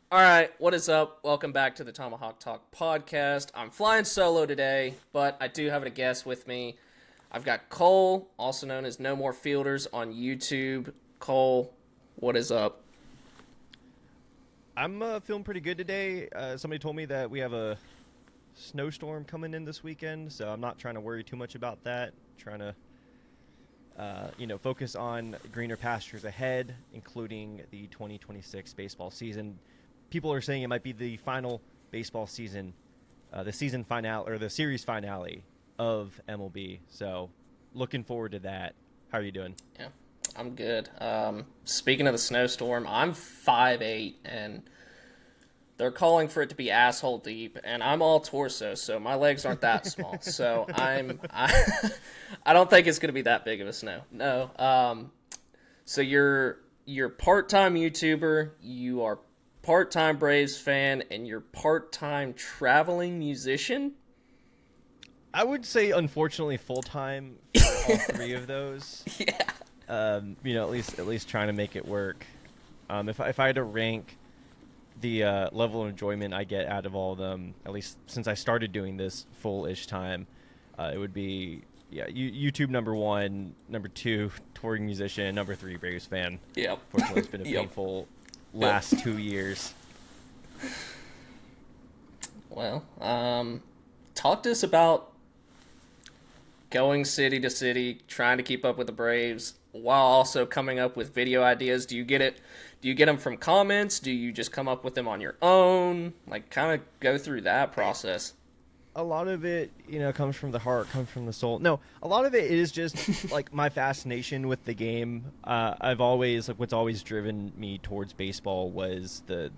All right, what is up? Welcome back to the Tomahawk Talk podcast. I'm flying solo today, but I do have a guest with me. I've got Cole, also known as No More Fielders on YouTube. Cole, what is up? I'm feeling pretty good today. Somebody told me that we have a snowstorm coming in this weekend, so I'm not trying to worry too much about that. Trying to, focus on greener pastures ahead, including the 2026 baseball season. People are saying it might be the final baseball season, the season finale or the series finale of MLB. So, looking forward to that. How are you doing? Yeah, I'm good. Speaking of the snowstorm, I'm 5'8", and they're calling for it to be asshole deep, and I'm all torso, so my legs aren't that small. So I don't think it's gonna be that big of a snow. No. So you're part-time YouTuber, you are part-time Braves fan, and you're part-time traveling musician. I would say, unfortunately, full time for all three of those. Yeah. At least trying to make it work. If I had to rank the level of enjoyment I get out of all of them, at least since I started doing this full-ish time, it would be YouTube number one, number two touring musician, number three Braves fan. Yep. Fortunately, it's been a Yep. painful Yep. last 2 years. Well, talk to us about going city to city, trying to keep up with the Braves while also coming up with video ideas. Do you get it? Do you get them from comments? Do you just come up with them on your own? Like, kind of go through that process. A lot of it, comes from the heart, comes from the soul. No, a lot of it is just like my fascination with the game. I've always what's always driven me towards baseball was the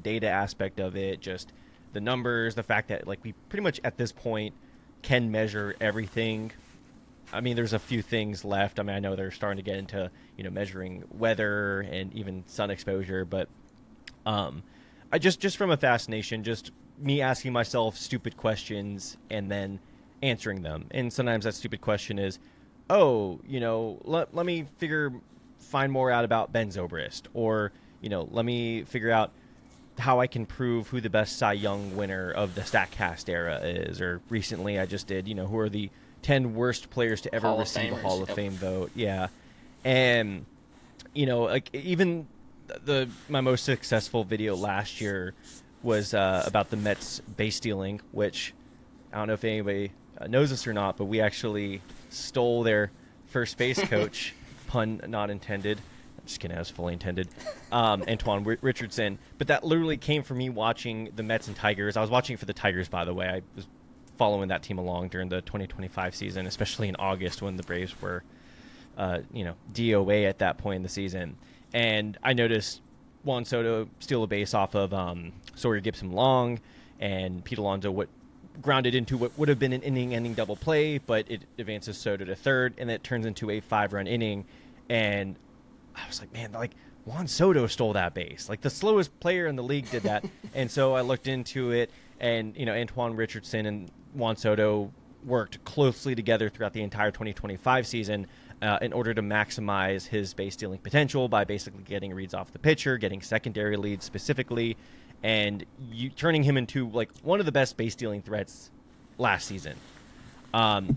data aspect of it, just the numbers, the fact that we pretty much at this point can measure everything. I mean, there's a few things left. I mean, I know they're starting to get into measuring weather and even sun exposure, but I just from a fascination, just me asking myself stupid questions and then answering them. And sometimes that stupid question is, oh, let me find more out about Ben Zobrist, or let me figure out how I can prove who the best Cy Young winner of the Statcast era is. Or recently, I just did, who are the 10 worst players to ever Hall of receive a Famers. Hall of Yep. Fame vote. Yeah, and even my most successful video last year was about the Mets base stealing, which I don't know if anybody knows this or not, but we actually stole their first base coach, pun not intended. I'm just kidding, I was fully intended. Antoine Richardson. But that literally came from me watching the Mets and Tigers. I was watching for the Tigers, by the way. I was following that team along during the 2025 season, especially in August when the Braves were, DOA at that point in the season. And I noticed Juan Soto steal a base off of Sawyer Gipson-Long, and Pete Alonso grounded into what would have been an inning-ending double play, but it advances Soto to third, and it turns into a 5-run inning. And I was like, man, Juan Soto stole that base. The slowest player in the league did that. And so I looked into it, and Antoine Richardson and Juan Soto worked closely together throughout the entire 2025 season in order to maximize his base stealing potential by basically getting reads off the pitcher, getting secondary leads specifically, and turning him into one of the best base stealing threats last season.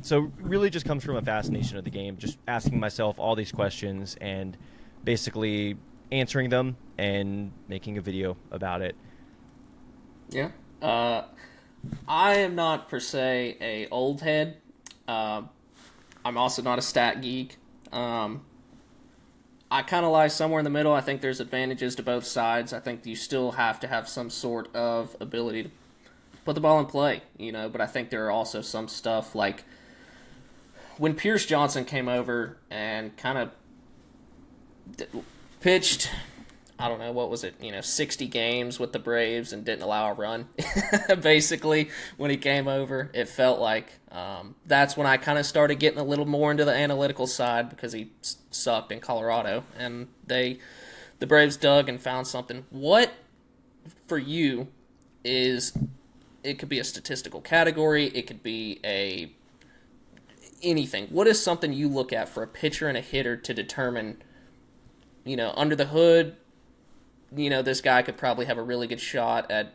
So really just comes from a fascination of the game, just asking myself all these questions and basically answering them and making a video about it. Yeah. I am not per se a old head. I'm also not a stat geek. I kind of lie somewhere in the middle. I think there's advantages to both sides. I think you still have to have some sort of ability to put the ball in play, but I think there are also some stuff like when Pierce Johnson came over and kind of pitched, I don't know, what was it, 60 games with the Braves and didn't allow a run. Basically, when he came over, it felt like that's when I kind of started getting a little more into the analytical side because he sucked in Colorado. And the Braves dug and found something. What, for you, is, it could be a statistical category, it could be anything. What is something you look at for a pitcher and a hitter to determine, under the hood, this guy could probably have a really good shot at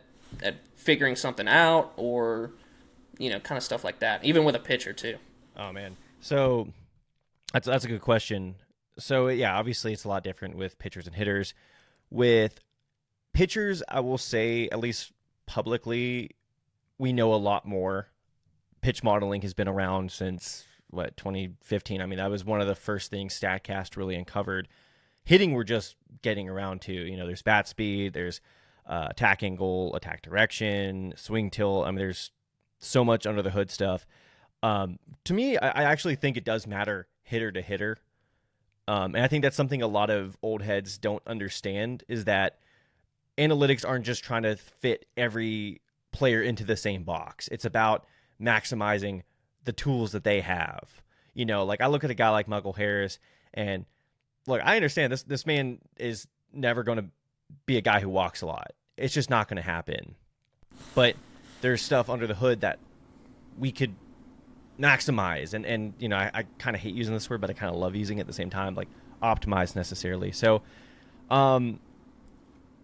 figuring something out, or kind of stuff like that, even with a pitcher too. Oh man, so that's a good question. So yeah, obviously it's a lot different with pitchers and hitters. With pitchers, I will say, at least publicly, we know a lot more. Pitch modeling has been around since 2015. I mean, that was one of the first things Statcast really uncovered. Hitting, we're just getting around to. There's bat speed, there's attack angle, attack direction, swing tilt. I mean, there's so much under the hood stuff. To me, I actually think it does matter hitter to hitter. And I think that's something a lot of old heads don't understand, is that analytics aren't just trying to fit every player into the same box. It's about maximizing the tools that they have. Like I look at a guy like Michael Harris, and look, I understand this man is never going to be a guy who walks a lot. It's just not going to happen. But there's stuff under the hood that we could maximize, and I kind of hate using this word, but I kind of love using it at the same time, like optimize necessarily. So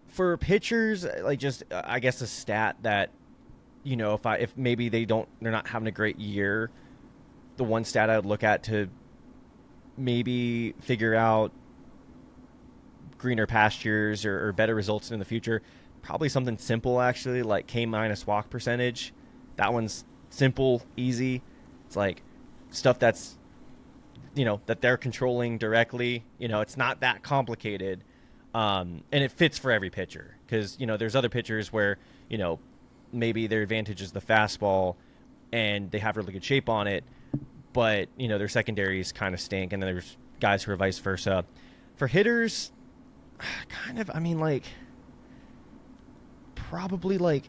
for pitchers, like just I guess a stat that if maybe they're not having a great year, the one stat I would look at to maybe figure out greener pastures or better results in the future, probably something simple actually, like K- walk percentage. That one's simple, easy. It's like stuff that's that they're controlling directly. It's not that complicated, and it fits for every pitcher, because there's other pitchers where maybe their advantage is the fastball and they have really good shape on it, but their secondaries kind of stink, and then there's guys who are vice versa. For hitters, kind of, I mean, like probably like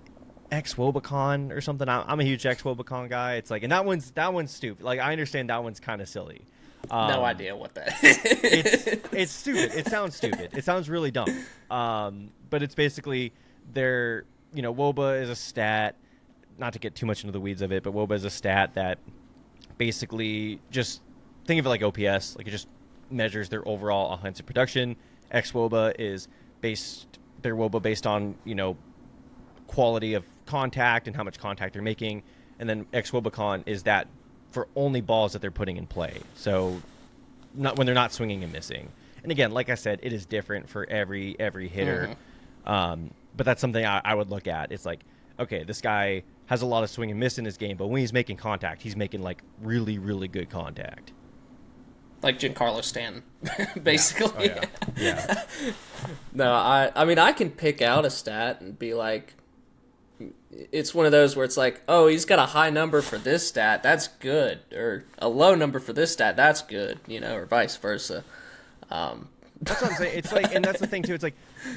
X-Wobicon or something. I'm a huge X-Wobicon guy. It's like, and that one's stupid. Like, I understand that one's kind of silly. No idea what that it's stupid. It sounds stupid. It sounds really dumb. But it's basically WOBA is a stat, not to get too much into the weeds of it, but WOBA is a stat that basically just think of it like OPS. Like, it just measures their overall offensive production. X-WOBA is their WOBA based on, quality of contact and how much contact they're making. And then X-Wobicon is that for only balls that they're putting in play. So not when they're not swinging and missing. And again, like I said, it is different for every hitter. Mm-hmm. But that's something I would look at. It's like, okay, this guy has a lot of swing and miss in his game, but when he's making contact, he's making like really, really good contact. Like Giancarlo Stanton, basically. Yeah. Oh, yeah. No, I mean, I can pick out a stat and be like, it's one of those where it's like, oh, he's got a high number for this stat, that's good, or a low number for this stat, that's good, or vice versa. That's what I'm saying. It's like, and that's the thing too. It's like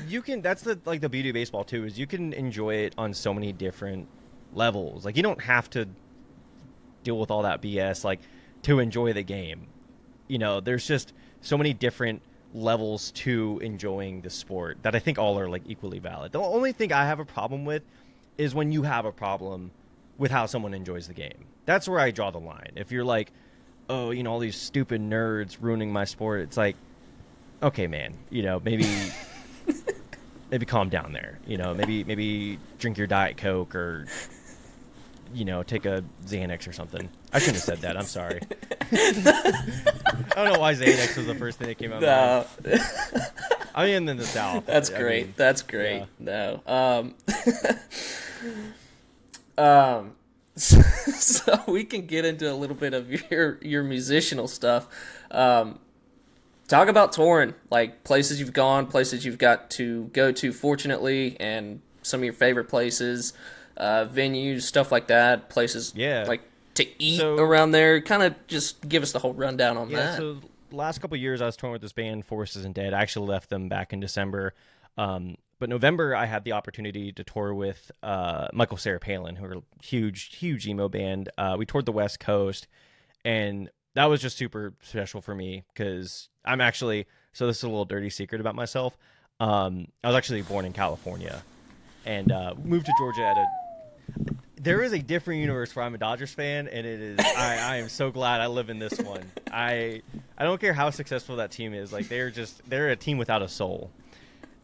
you can. That's the beauty of baseball too, is you can enjoy it on so many different levels. Like, you don't have to deal with all that BS like to enjoy the game. There's just so many different levels to enjoying the sport that I think all are like equally valid. The only thing I have a problem with is when you have a problem with how someone enjoys the game. That's where I draw the line. If you're like, oh, all these stupid nerds ruining my sport, it's like, okay, man, maybe maybe calm down there. Maybe drink your Diet Coke, or take a Xanax or something. I shouldn't have said that. I'm sorry. I don't know why Xanax was the first thing that came out of my mind. I mean, in the South. That's great. That's great. Yeah. No. So we can get into a little bit of your musical stuff. Talk about touring, like places you've gone, places you've got to go to, fortunately, and some of your favorite places, venues, stuff like that, places like to eat around there. Kind of just give us the whole rundown on that. So last couple of years I was touring with this band, Forces and Dead. I actually left them back in December. But November, I had the opportunity to tour with Michael Sarah Palin, who are a huge emo band. We toured the West Coast, and that was just super special for me because I'm actually, so this is a little dirty secret about myself. I was actually born in California and moved to Georgia there is a different universe where I'm a Dodgers fan, and it is, I am so glad I live in this one. I don't care how successful that team is. Like, they're a team without a soul.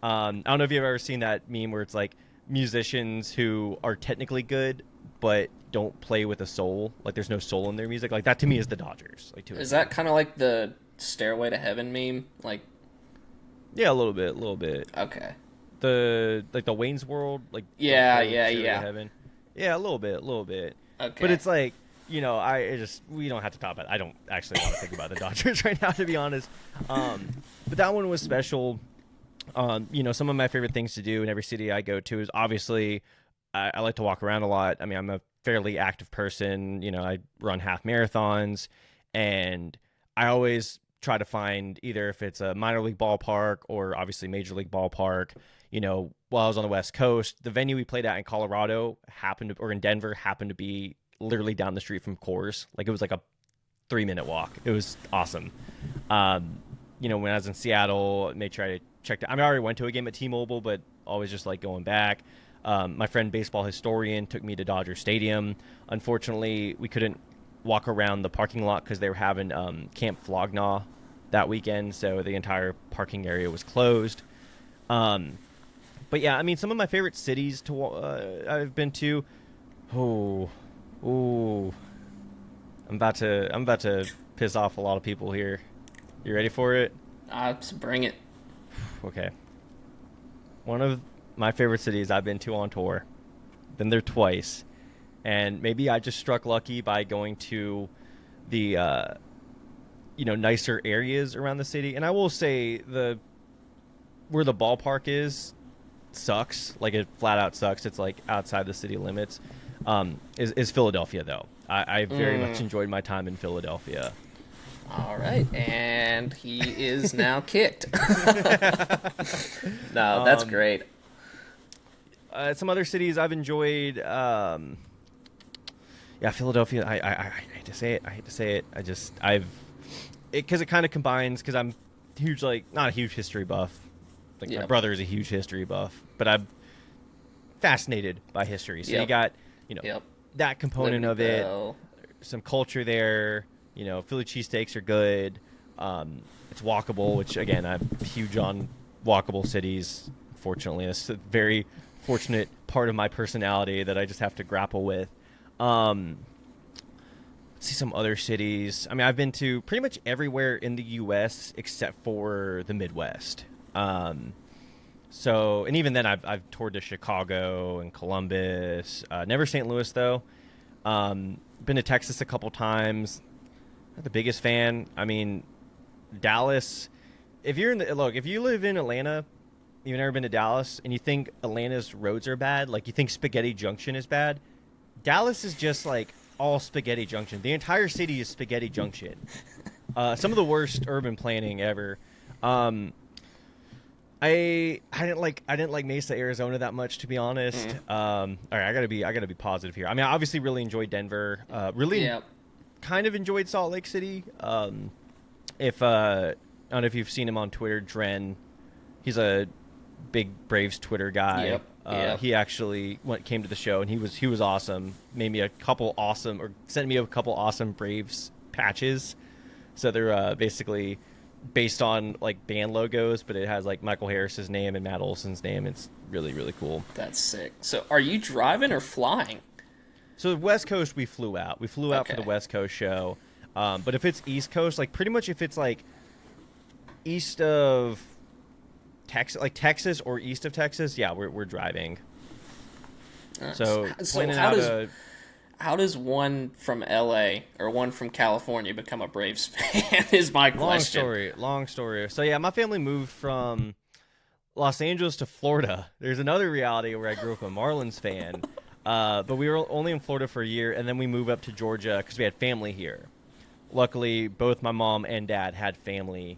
I don't know if you've ever seen that meme where it's like musicians who are technically good but don't play with a soul. Like there's no soul in their music. Like that to me is the Dodgers. Like to a Is T. that kind of like the Stairway to Heaven meme? Like, Yeah, a little bit. okay. The Wayne's World, like don't Yeah, play with yeah, Stairway to yeah. Heaven. Yeah, a little bit, But Okay. it's like, we don't have to talk about it. I don't actually want to think about the Dodgers right now, to be honest. But that one was special. Some of my favorite things to do in every city I go to is obviously I like to walk around a lot. I mean, I'm a fairly active person. I run half marathons, and I always try to find either if it's a minor league ballpark or obviously major league ballpark. While I was on the West Coast, the venue we played at in Colorado or in Denver happened to be literally down the street from Coors. Like it was like a 3-minute walk. It was awesome. When I was in Seattle, I made sure I checked it. I already went to a game at T-Mobile, but always just like going back. My friend baseball historian took me to Dodger Stadium. Unfortunately, we couldn't walk around the parking lot because they were having Camp Flognaw that weekend, so the entire parking area was closed. But yeah, I mean, some of my favorite cities I've been to. Oh, I'm about to piss off a lot of people here. You ready for it? Bring it. Okay. One of my favorite cities I've been to on tour. Been there twice. And maybe I just struck lucky by going to the nicer areas around the city. And I will say where the ballpark is sucks. Like it flat out sucks. It's like outside the city limits. Is Philadelphia though. I very much enjoyed my time in Philadelphia. All right, and he is now kicked. No, that's great. Some other cities I've enjoyed. Philadelphia. I hate to say it. Because it kind of combines. Because I'm huge, not a huge history buff. Like my brother is a huge history buff, but I'm fascinated by history. So you got that component of it. Some culture there. Philly cheesesteaks are good. It's walkable, which again, I'm huge on walkable cities. Fortunately, it's a very fortunate part of my personality that I just have to grapple with. Let's see some other cities. I mean, I've been to pretty much everywhere in the U.S. except for the Midwest. And even then, I've toured to Chicago and Columbus. Never St. Louis though. Been to Texas a couple times. Not the biggest fan. I mean, Dallas. If you live in Atlanta, you've never been to Dallas, and you think Atlanta's roads are bad, like you think Spaghetti Junction is bad, Dallas is just like all Spaghetti Junction. The entire city is Spaghetti Junction. Some of the worst urban planning ever. I didn't like Mesa, Arizona that much, to be honest. All right, I gotta be positive here. I mean, I obviously really enjoyed Denver. Kind of enjoyed Salt Lake City. I don't know if you've seen him on Twitter, Dren. He's a big Braves Twitter guy. He actually came to the show, and he was awesome. Sent me a couple awesome Braves patches. So they're basically based on like band logos, but it has like Michael Harris's name and Matt Olson's name. It's really, really cool. That's sick. So are you driving or flying? So the West Coast, we flew out. We flew out for the West Coast show. But if it's East Coast, like pretty much if it's like east of Texas, like Texas or east of Texas, yeah, we're driving. So how does one from LA or one from California become a Braves fan is my question. Long story. So yeah, my family moved from Los Angeles to Florida. There's another reality where I grew up a Marlins fan. But we were only in Florida for a year, and then we moved up to Georgia because we had family here. Luckily, both my mom and dad had family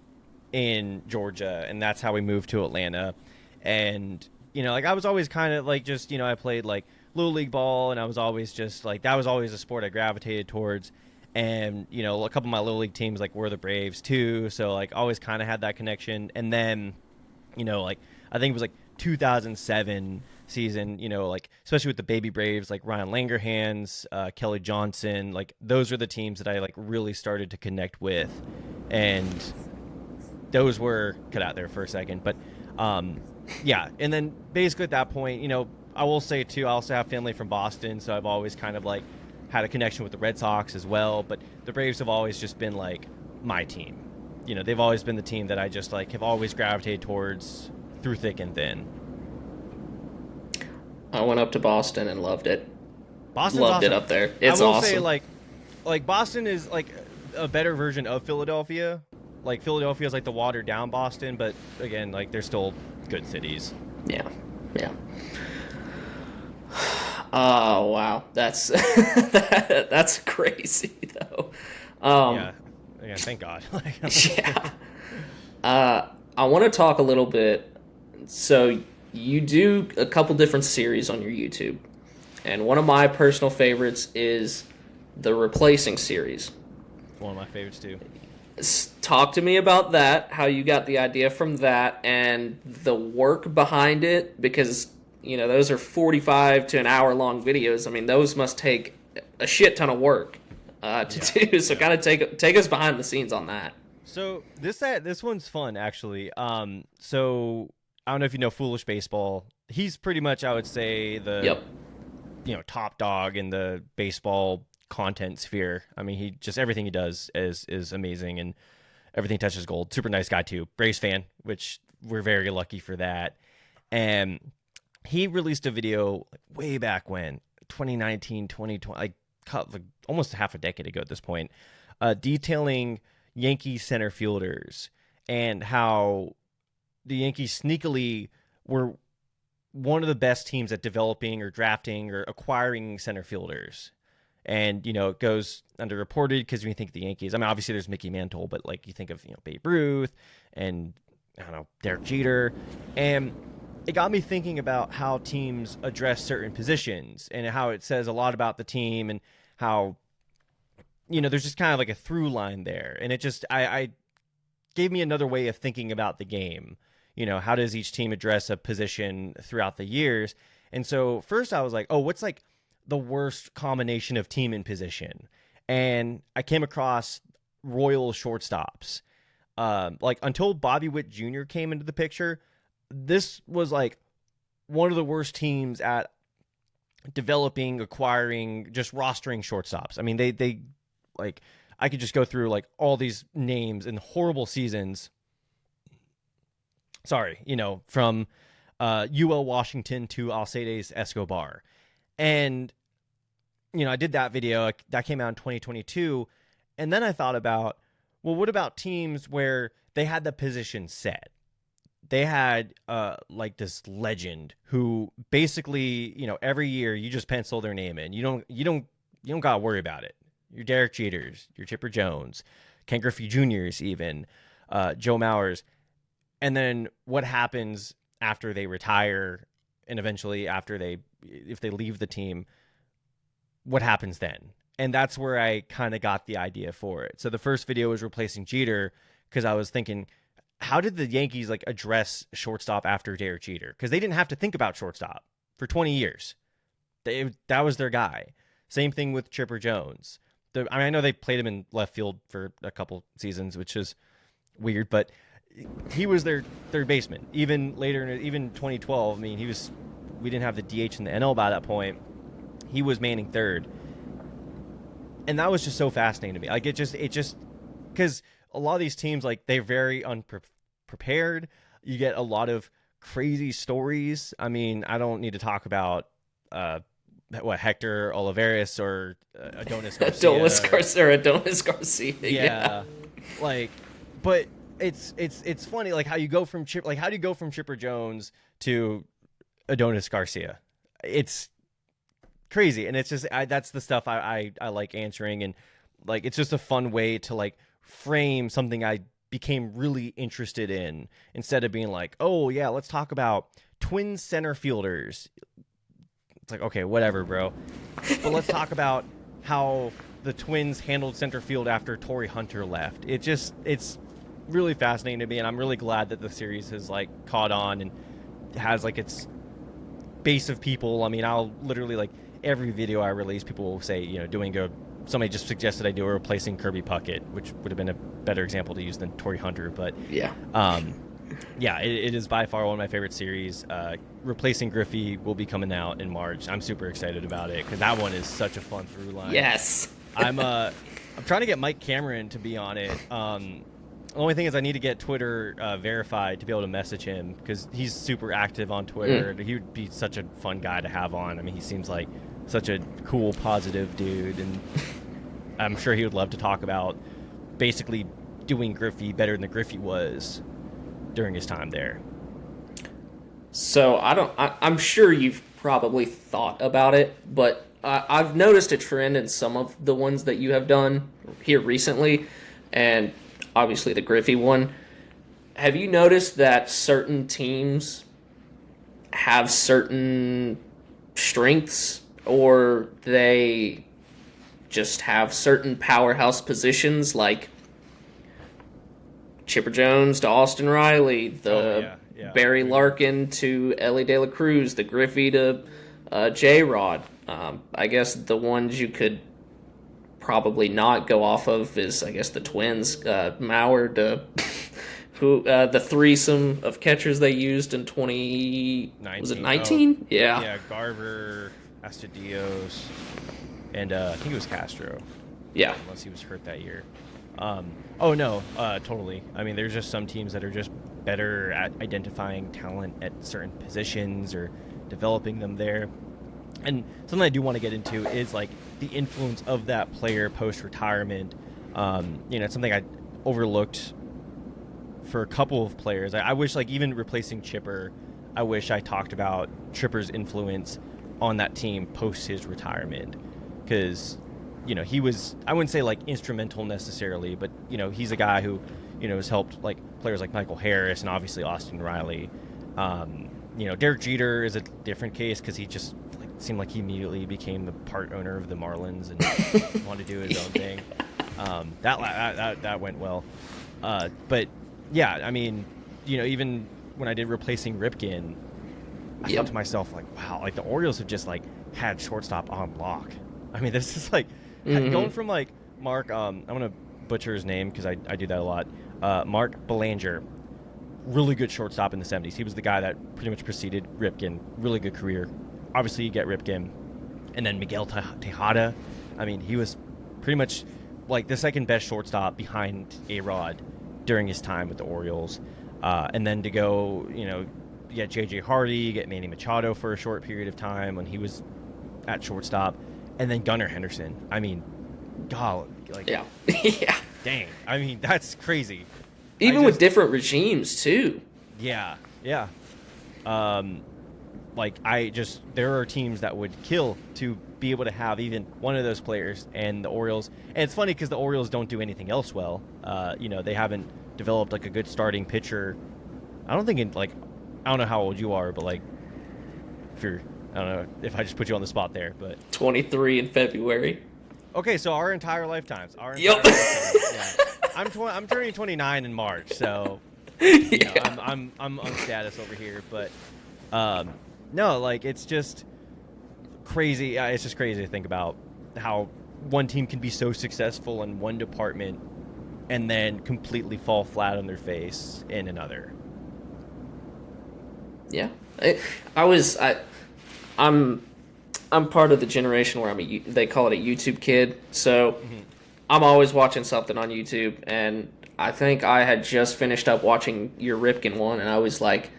in Georgia, and that's how we moved to Atlanta. And, I was always kind of like just, I played like Little League ball, and I was always just like, that was always a sport I gravitated towards. And, a couple of my Little League teams like were the Braves too. So like always kind of had that connection. And then, I think it was like 2007 season, especially with the baby Braves, like Ryan Langerhans, Kelly Johnson, like those are the teams that I like really started to connect with. And those were cut out there for a second, but Yeah, and then basically at that point, I will say too, I also have family from Boston, so I've always kind of like had a connection with the Red Sox as well. But the Braves have always just been like my team. They've always been the team that I just like have always gravitated towards through thick and thin. I went up to Boston and loved it. Boston's Loved it awesome. up there. I It's will say awesome. like Boston is like a better version of Philadelphia. Like Philadelphia is like the watered down Boston, but again, like they're still good cities. Yeah, yeah. Oh wow, that's that's crazy though. Um, Yeah, yeah. Thank God. Like, yeah. I want to talk a little bit. So you do a couple different series on your YouTube, and one of my personal favorites is the replacing series. one of my favorites too. Talk to me about that, how you got the idea from that, and the work behind it, because those are 45 to an hour long videos. I mean, those must take a shit ton of work to do. So, Yeah. kind of take us behind the scenes on that. So this one's fun actually. So I don't know if you know Foolish Baseball. He's pretty much, I would say, the Yep. top dog in the baseball content sphere. I mean, he just everything he does is amazing, and everything touches gold. Super nice guy too. Braves fan, which we're very lucky for that. And he released a video way back when, 2019, 2020, like almost half a decade ago at this point, detailing Yankee center fielders and how the Yankees sneakily were one of the best teams at developing or drafting or acquiring center fielders. And, it goes underreported because when you think of the Yankees, I mean, obviously there's Mickey Mantle, but like you think of, Babe Ruth and, I don't know, Derek Jeter. And it got me thinking about how teams address certain positions and how it says a lot about the team and how, there's just kind of like a through line there. And it just, I gave me another way of thinking about the game. How does each team address a position throughout the years? And so first I was like, oh, what's like the worst combination of team and position? And I came across Royal shortstops. Like until Bobby Witt Jr. came into the picture, this was like one of the worst teams at developing, acquiring, just rostering shortstops. I mean, they like, I could just go through like all these names in horrible seasons. Sorry, from UL Washington to Alcides Escobar. And, I did that video. That came out in 2022. And then I thought about, well, what about teams where they had the position set? They had like this legend who basically, every year you just pencil their name in. You don't got to worry about it. Your Derek Jeters, your Chipper Jones, Ken Griffey Jr.'s even, Joe Mauers. And then what happens after they retire and eventually if they leave the team, what happens then? And that's where I kind of got the idea for it. So the first video was replacing Jeter because I was thinking, how did the Yankees like address shortstop after Derek Jeter? Because they didn't have to think about shortstop for 20 years. That was their guy. Same thing with Chipper Jones. I know they played him in left field for a couple seasons, which is weird, but he was their third baseman. Even later, even 2012, I mean, we didn't have the DH in the NL by that point. He was manning third. And that was just so fascinating to me. Like it just, because a lot of these teams, like they're very unprepared. You get a lot of crazy stories. I mean, I don't need to talk about, Hector Olivares or Adonis Garcia. Adonis Garcia. Yeah. Like, but it's funny, like how do you go from Chipper Jones to Adonis Garcia? It's crazy, and it's just that's the stuff I like answering, and like it's just a fun way to like frame something I became really interested in instead of being like, oh yeah, let's talk about twin center fielders. It's like, okay, whatever, bro. But let's talk about how the Twins handled center field after Torrey Hunter left. It's really fascinating to me, and I'm really glad that the series has like caught on and has like its base of people. I mean, I'll literally like every video I release, people will say, somebody just suggested I do a replacing Kirby Puckett, which would have been a better example to use than Torrey Hunter. But Yeah. Yeah, it is by far one of my favorite series. Replacing Griffey will be coming out in March. I'm super excited about it because that one is such a fun through line. Yes. I'm trying to get Mike Cameron to be on it. The only thing is I need to get Twitter verified to be able to message him because he's super active on Twitter. He would be such a fun guy to have on. I mean, he seems like such a cool, positive dude, and I'm sure he would love to talk about basically doing Griffey better than Griffey was during his time there. So I'm sure you've probably thought about it, but I've noticed a trend in some of the ones that you have done here recently, and obviously the Griffey one. Have you noticed that certain teams have certain strengths, or they just have certain powerhouse positions, like Chipper Jones to Austin Riley, Barry Larkin to Ellie De La Cruz, the Griffey to J-Rod. I guess the ones you could probably not go off of is, I guess, the Twins, Mauer to the threesome of catchers they used in 2019. Was it 19? Oh, yeah, Garver, Astudillos, and I think it was Castro. Yeah, unless he was hurt that year. Totally. I mean, there's just some teams that are just better at identifying talent at certain positions or developing them there. And something I do want to get into is like the influence of that player post-retirement. It's something I overlooked for a couple of players. I wish, like, even replacing Chipper, I wish I talked about Chipper's influence on that team post his retirement. Because, he was, I wouldn't say like instrumental necessarily, but, he's a guy who, has helped like players like Michael Harris and obviously Austin Riley. Derek Jeter is a different case because he just seemed like he immediately became the part owner of the Marlins and wanted to do his own thing. That went well. But yeah, I mean, even when I did replacing Ripken, I thought to myself, like, wow, like the Orioles have just like had shortstop on lock. I mean, this is like going from like Mark, I'm going to butcher his name because I do that a lot. Mark Belanger, really good shortstop in the 70s. He was the guy that pretty much preceded Ripken. Really good career. Obviously, you get Ripken. And then Miguel Tejada. I mean, he was pretty much like the second best shortstop behind A-Rod during his time with the Orioles. And then to go, you get J.J. Hardy, you get Manny Machado for a short period of time when he was at shortstop. And then Gunnar Henderson. I mean, God, like, yeah. Dang. I mean, that's crazy. Even with different regimes, too. Yeah. There are teams that would kill to be able to have even one of those players, and the Orioles. And it's funny because the Orioles don't do anything else well. They haven't developed like a good starting pitcher. I don't know how old you are, but like, I don't know if I just put you on the spot there, but 23 in February. Okay, so our entire lifetimes. Yep. Yeah. I'm turning 29 in March, so I'm on status over here, but no, like it's just crazy. It's just crazy to think about how one team can be so successful in one department and then completely fall flat on their face in another. Yeah, I'm part of the generation where they call it a YouTube kid, so I'm always watching something on YouTube, and I think I had just finished up watching your Ripken one, and I was like,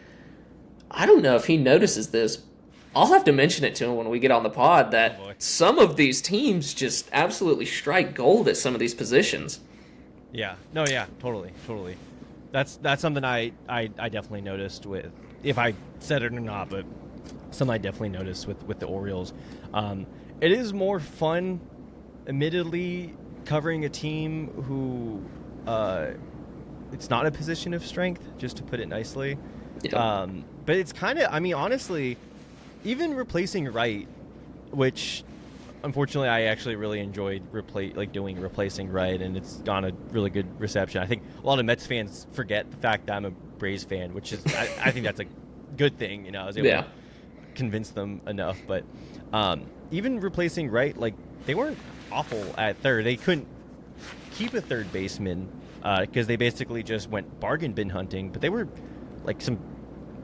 I don't know if he notices this. I'll have to mention it to him when we get on the pod that some of these teams just absolutely strike gold at some of these positions. Yeah. No, yeah, totally. That's something I definitely noticed with, if I said it or not, but something I definitely noticed with the Orioles. It is more fun, admittedly, covering a team who it's not a position of strength, just to put it nicely. Yeah. But it's kind of, I mean, honestly, even replacing Wright, which unfortunately I actually really enjoyed doing replacing Wright, and it's gone a really good reception. I think a lot of Mets fans forget the fact that I'm a Braves fan, which is I think that's a good thing. I was able to convince them enough. But even replacing Wright, like, they weren't awful at third. They couldn't keep a third baseman because they basically just went bargain bin hunting. But they were like some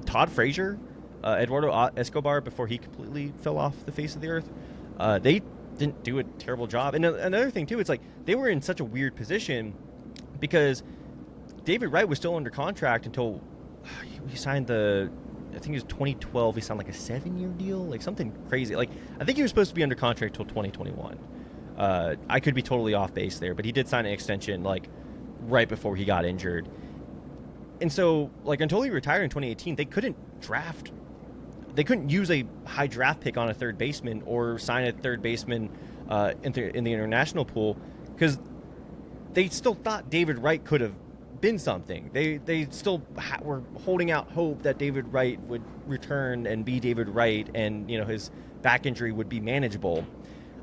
Todd Frazier, Eduardo Escobar before he completely fell off the face of the earth. They didn't do a terrible job. And another thing too, it's like they were in such a weird position because David Wright was still under contract until he signed I think it was 2012. He signed like a 7-year deal, like something crazy. Like I think he was supposed to be under contract till 2021. I could be totally off base there, but he did sign an extension like right before he got injured. And so, like, until he retired in 2018, they couldn't use a high draft pick on a third baseman or sign a third baseman in the international pool because they still thought David Wright could have been something. They still were holding out hope that David Wright would return and be David Wright, and his back injury would be manageable.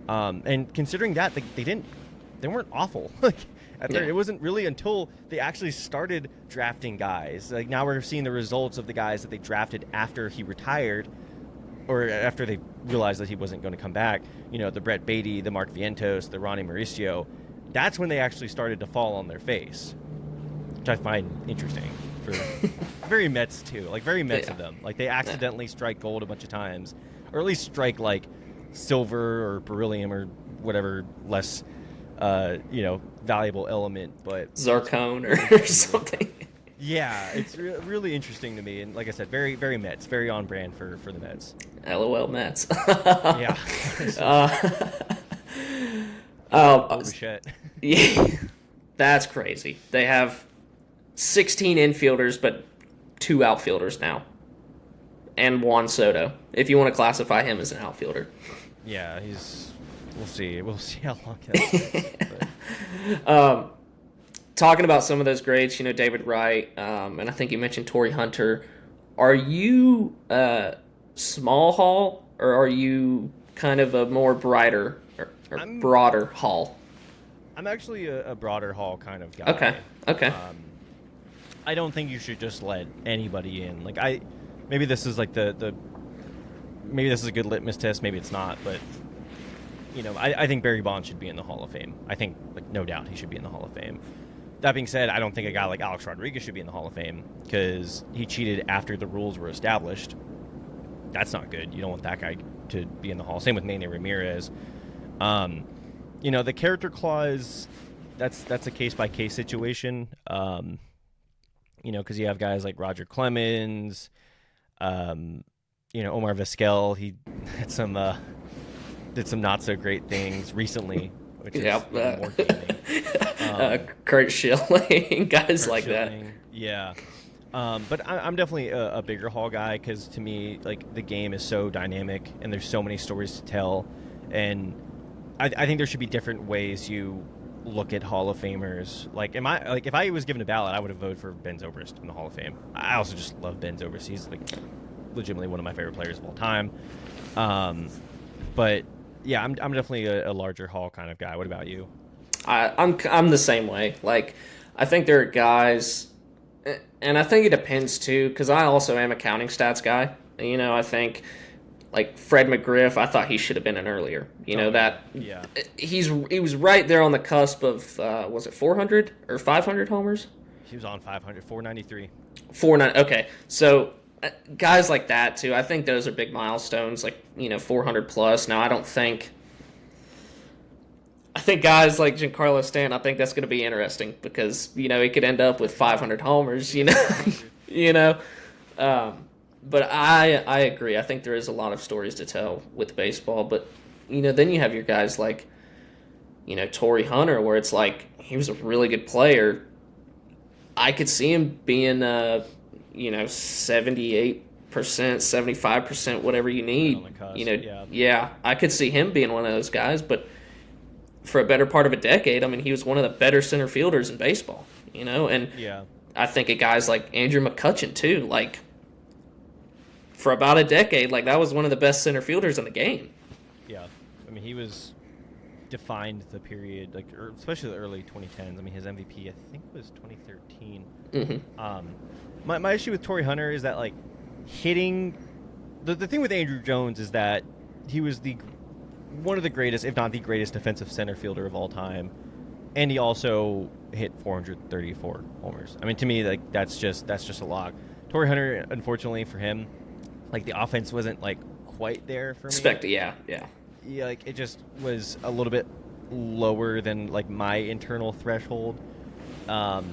And considering that, they weren't awful. It wasn't really until they actually started drafting guys. Like now we're seeing the results of the guys that they drafted after he retired, or after they realized that he wasn't going to come back. The Brett Beatty, the Mark Vientos, the Ronnie Mauricio. That's when they actually started to fall on their face, which I find interesting. For very Mets too, like very Mets of them. Like they accidentally strike gold a bunch of times, or at least strike like silver or beryllium or whatever less valuable element, but zircon or something. Yeah, it's really interesting to me, and like I said, very very Mets, very on brand for the Mets. LOL Mets. Yeah. Shit. Yeah, that's crazy. They have 16 infielders, but 2 outfielders now, and Juan Soto, if you want to classify him as an outfielder. Yeah, We'll see how long that. Talking about some of those greats, David Wright, and I think you mentioned Torrey Hunter. Are you small hall, or are you kind of a more brighter or broader hall? I'm actually a broader hall kind of guy. Okay. I don't think you should just let anybody in. Like maybe this is like maybe this is a good litmus test. Maybe it's not, but. I think Barry Bonds should be in the Hall of Fame. I think, no doubt, he should be in the Hall of Fame. That being said, I don't think a guy like Alex Rodriguez should be in the Hall of Fame because he cheated after the rules were established. That's not good. You don't want that guy to be in the Hall. Same with Manny Ramirez. The character clause, that's a case-by-case situation. Because you have guys like Roger Clemens, Omar Vizquel. He had did some not so great things recently, which is more gaming. Kurt Schilling, guys like Schilling, that. Yeah. But I'm definitely a bigger Hall guy because to me, like, the game is so dynamic and there's so many stories to tell. And I think there should be different ways you look at Hall of Famers. Like, if I was given a ballot, I would have voted for Ben Zobrist in the Hall of Fame. I also just love Ben Zobrist. He's like legitimately one of my favorite players of all time. But yeah, I'm definitely a larger Hall kind of guy. What about you? I'm the same way. Like, I think there are guys, and I think it depends too, because I also am a counting stats guy. I think like Fred McGriff, I thought he should have been in earlier. He was right there on the cusp of was it 400 or 500 homers? He was on 500, 493. 490. Okay, so. Guys like that too. I think those are big milestones, like 400 plus. Now I think guys like Giancarlo Stanton. I think that's going to be interesting because he could end up with 500 homers. But I agree. I think there is a lot of stories to tell with baseball. But then you have your guys like Torrey Hunter, where it's like he was a really good player. I could see him being 78%, 75%, whatever you need. I could see him being one of those guys, but for a better part of a decade, I mean, he was one of the better center fielders in baseball, and I think of guys like Andrew McCutchen too, like for about a decade, like that was one of the best center fielders in the game. Yeah. I mean, he was defined the period, like, especially the early 2010s. I mean, his MVP, I think, was 2013. Mm-hmm. My issue with Torrey Hunter is that, like, hitting... The thing with Andrew Jones is that he was one of the greatest, if not the greatest, defensive center fielder of all time. And he also hit 434 homers. I mean, to me, like, that's just a lot. Torrey Hunter, unfortunately for him, like the offense wasn't like quite there for me. Yeah. Yeah, like it just was a little bit lower than like my internal threshold. Andrew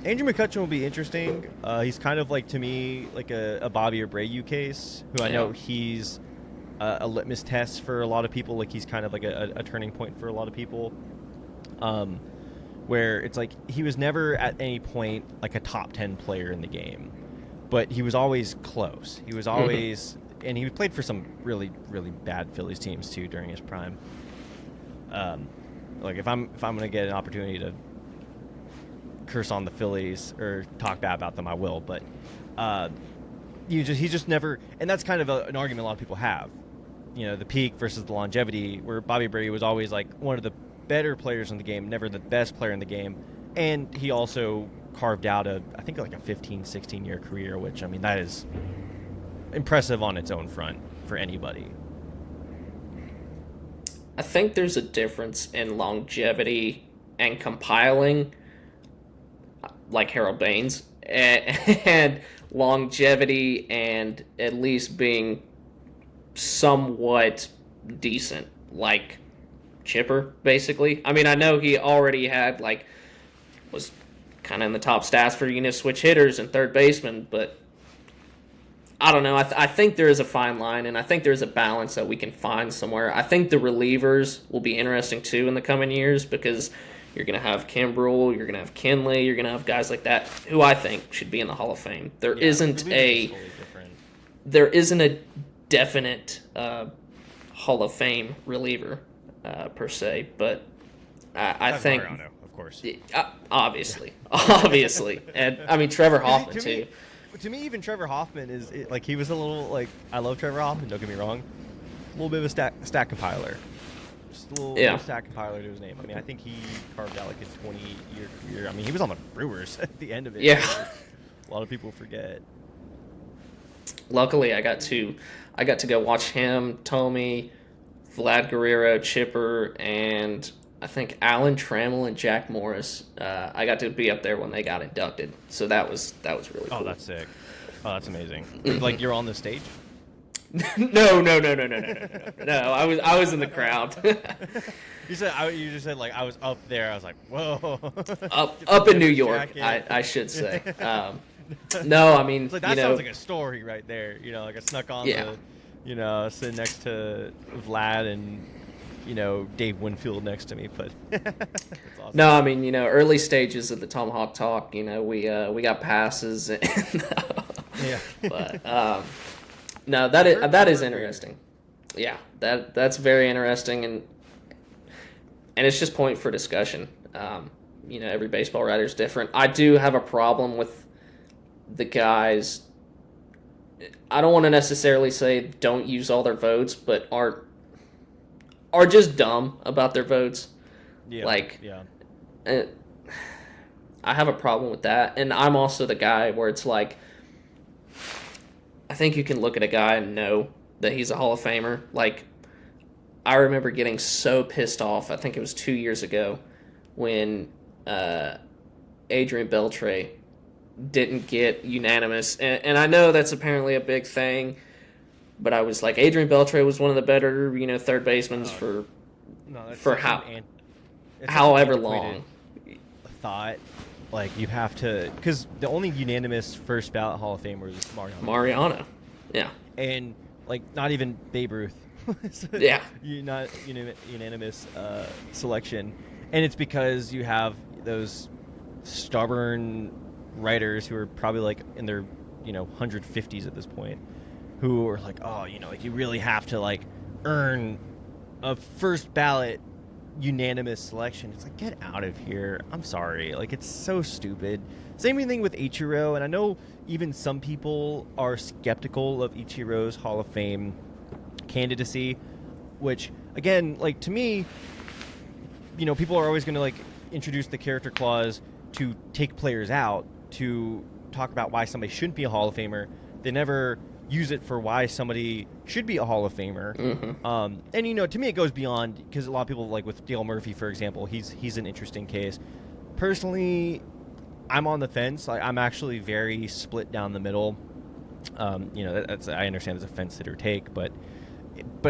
McCutcheon will be interesting. He's kind of like, to me, like a Bobby Abreu case, who I know he's a litmus test for a lot of people. Like he's kind of like a turning point for a lot of people. Where it's like he was never at any point like a top 10 player in the game, but he was always close. He was always, and he played for some really, really bad Phillies teams too during his prime. Like if I'm gonna get an opportunity to curse on the Phillies or talk bad about them, I will. But he's just never, and that's kind of an argument a lot of people have. You know, the peak versus the longevity, where Bobby Abreu was always like one of the better players in the game, never the best player in the game, and he also carved out I think like a 15-16 year career, which, I mean, that is impressive on its own front for anybody. I think there's a difference in longevity and compiling, like Harold Baines, and longevity and at least being somewhat decent, like Chipper, basically. I mean, I know he already had, like, was kind of in the top stats for switch hitters and third baseman, but I don't know. I think there is a fine line, and I think there's a balance that we can find somewhere. I think the relievers will be interesting, too, in the coming years, because you're going to have Kimbrel, you're going to have Kenley, you're going to have guys like that, who I think should be in the Hall of Fame. There isn't a definite Hall of Fame reliever, per se, but I think Mariano, of course, obviously, and I mean Trevor Hoffman too. To me, even Trevor Hoffman is like, he was a little, like, I love Trevor Hoffman. Don't get me wrong, a little bit of a stat compiler, just a little stat compiler to his name. I mean, I think he carved out like a 20-year career. I mean, he was on the Brewers at the end of it. Yeah, a lot of people forget. Luckily, I got to go watch him, Tommy, Vlad Guerrero, Chipper, and I think Alan Trammell and Jack Morris. I got to be up there when they got inducted, so that was really cool. Oh, that's sick. Oh, that's amazing. Like, you're on the stage? No. I was in the crowd. You just said like I was up there. I was like, whoa. up in New York, I should say. No, I mean, it's like, that sounds like a story right there. You know, like I snuck on sitting next to Vlad and, Dave Winfield next to me, but that's awesome. No, I mean, early stages of the Tomahawk talk, we got passes and yeah. But no, that is interesting. Yeah, that's very interesting, and it's just point for discussion. Every baseball writer is different. I do have a problem with the guys. I don't want to necessarily say don't use all their votes, but are just dumb about their votes. Yeah. I have a problem with that, and I'm also the guy where it's like, I think you can look at a guy and know that he's a Hall of Famer. Like, I remember getting so pissed off, I think it was 2 years ago, when Adrian Beltre didn't get unanimous. And I know that's apparently a big thing, but I was like, Adrian Beltre was one of the better, third basemen however long. Thought, like, you have to, because the only unanimous first ballot Hall of Famer is Mariano. Yeah. And, like, not even Babe Ruth. Yeah. Not unanimous selection. And it's because you have those stubborn writers who are probably, like, in their, 150s at this point, who are like, oh, like, you really have to, like, earn a first ballot unanimous selection. It's like, get out of here. I'm sorry. Like, it's so stupid. Same thing with Ichiro, and I know even some people are skeptical of Ichiro's Hall of Fame candidacy, which, again, like, to me, people are always going to, like, introduce the character clause to take players out, to talk about why somebody shouldn't be a Hall of Famer. They never use it for why somebody should be a Hall of Famer. Mm-hmm. And, to me, it goes beyond, because a lot of people, like with Dale Murphy, for example, he's an interesting case. Personally, I'm on the fence. Like, I'm actually very split down the middle. That's I understand it's a fence sitter take, but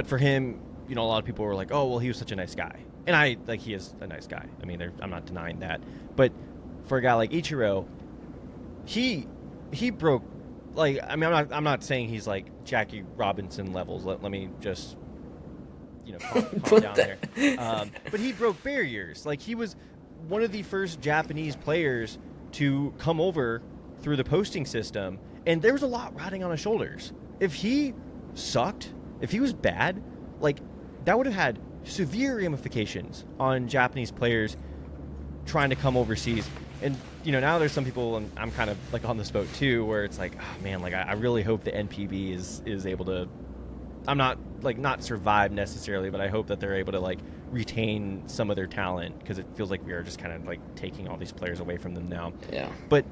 for him, a lot of people were like, "Oh, well, he was such a nice guy," and he is a nice guy. I mean, I'm not denying that. But for a guy like Ichiro, he broke. Like, I mean, I'm not saying he's like Jackie Robinson levels. Let me just calm down there. But he broke barriers. Like, he was one of the first Japanese players to come over through the posting system, and there was a lot riding on his shoulders. If he sucked, if he was bad, like, that would have had severe ramifications on Japanese players trying to come overseas. And now there's some people, and I'm kind of like on this boat too, where it's like, oh man, like I really hope the NPB is able to. I'm not survive necessarily, but I hope that they're able to like retain some of their talent, because it feels like we are just kind of like taking all these players away from them now. Yeah. But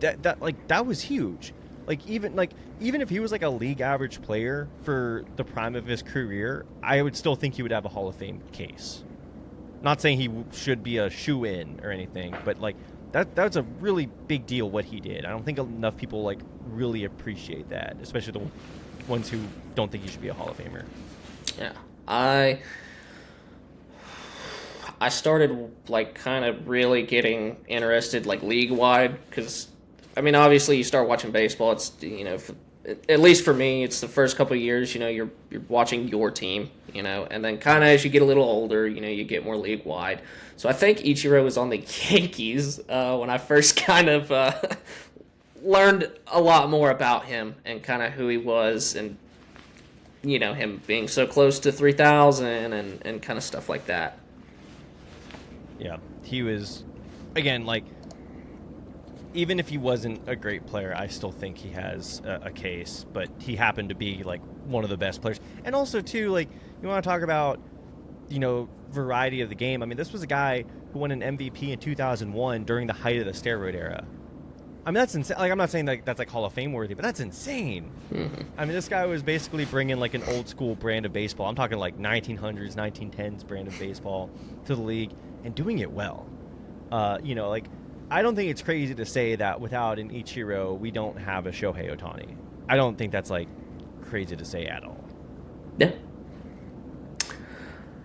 that was huge. Even if he was like a league average player for the prime of his career, I would still think he would have a Hall of Fame case. Not saying he should be a shoe-in or anything, but like that's a really big deal what he did. I don't think enough people like really appreciate that, especially the ones who don't think he should be a Hall of Famer. Yeah. I started like kind of really getting interested like league wide, because I mean, obviously you start watching baseball, it's at least for me, it's the first couple of years, you're watching your team, and then kind of as you get a little older, you get more league wide. So I think Ichiro was on the Yankees when I first kind of learned a lot more about him and kind of who he was, and him being so close to 3,000 and kind of stuff like that. Yeah, he was, again, like, even if he wasn't a great player, I still think he has a case. But he happened to be like one of the best players, and also too, like, you want to talk about variety of the game. I mean, this was a guy who won an MVP in 2001 during the height of the steroid era. I mean, that's insane. Like, I'm not saying that that's like Hall of Fame worthy, but that's insane. Mm-hmm. I mean, this guy was basically bringing like an old school brand of baseball. I'm talking like 1900s, 1910s brand of baseball to the league, and doing it well. Like, I don't think it's crazy to say that without an Ichiro, we don't have a Shohei Ohtani. I don't think that's like crazy to say at all. Yeah.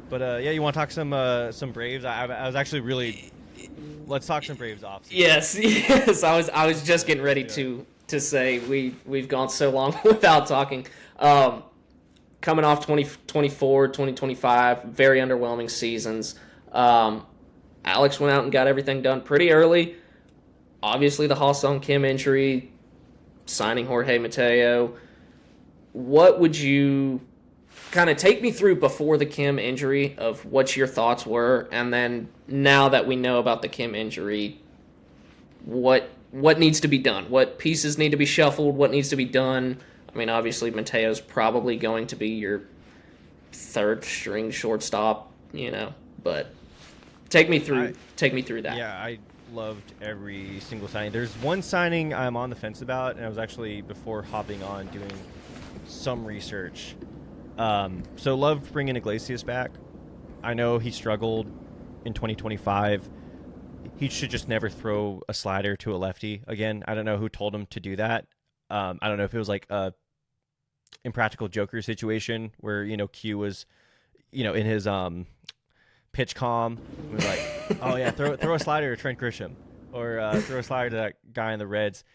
But yeah, you want to talk some Braves? I was actually really. Let's talk some Braves off. Yes. I was just getting ready to say we've gone so long without talking. Coming off 2024, 2025, very underwhelming seasons. Alex went out and got everything done pretty early. Obviously, the Ha-Seong Kim injury, signing Jorge Mateo. What would you kind of take me through before the Kim injury of what your thoughts were, and then now that we know about the Kim injury, what needs to be done? What pieces need to be shuffled? What needs to be done? I mean, obviously, Mateo's probably going to be your third string shortstop, but take me through that. Yeah, I loved every single signing. There's one signing I'm on the fence about, and I was actually, before hopping on, doing some research. So loved bringing Iglesias back. I know he struggled in 2025. He should just never throw a slider to a lefty again. I don't know who told him to do that. I don't know if it was like a Impractical Joker situation where, Q was, in his pitch calm, was like, oh yeah, throw a slider to Trent Grisham, or throw a slider to that guy in the Reds.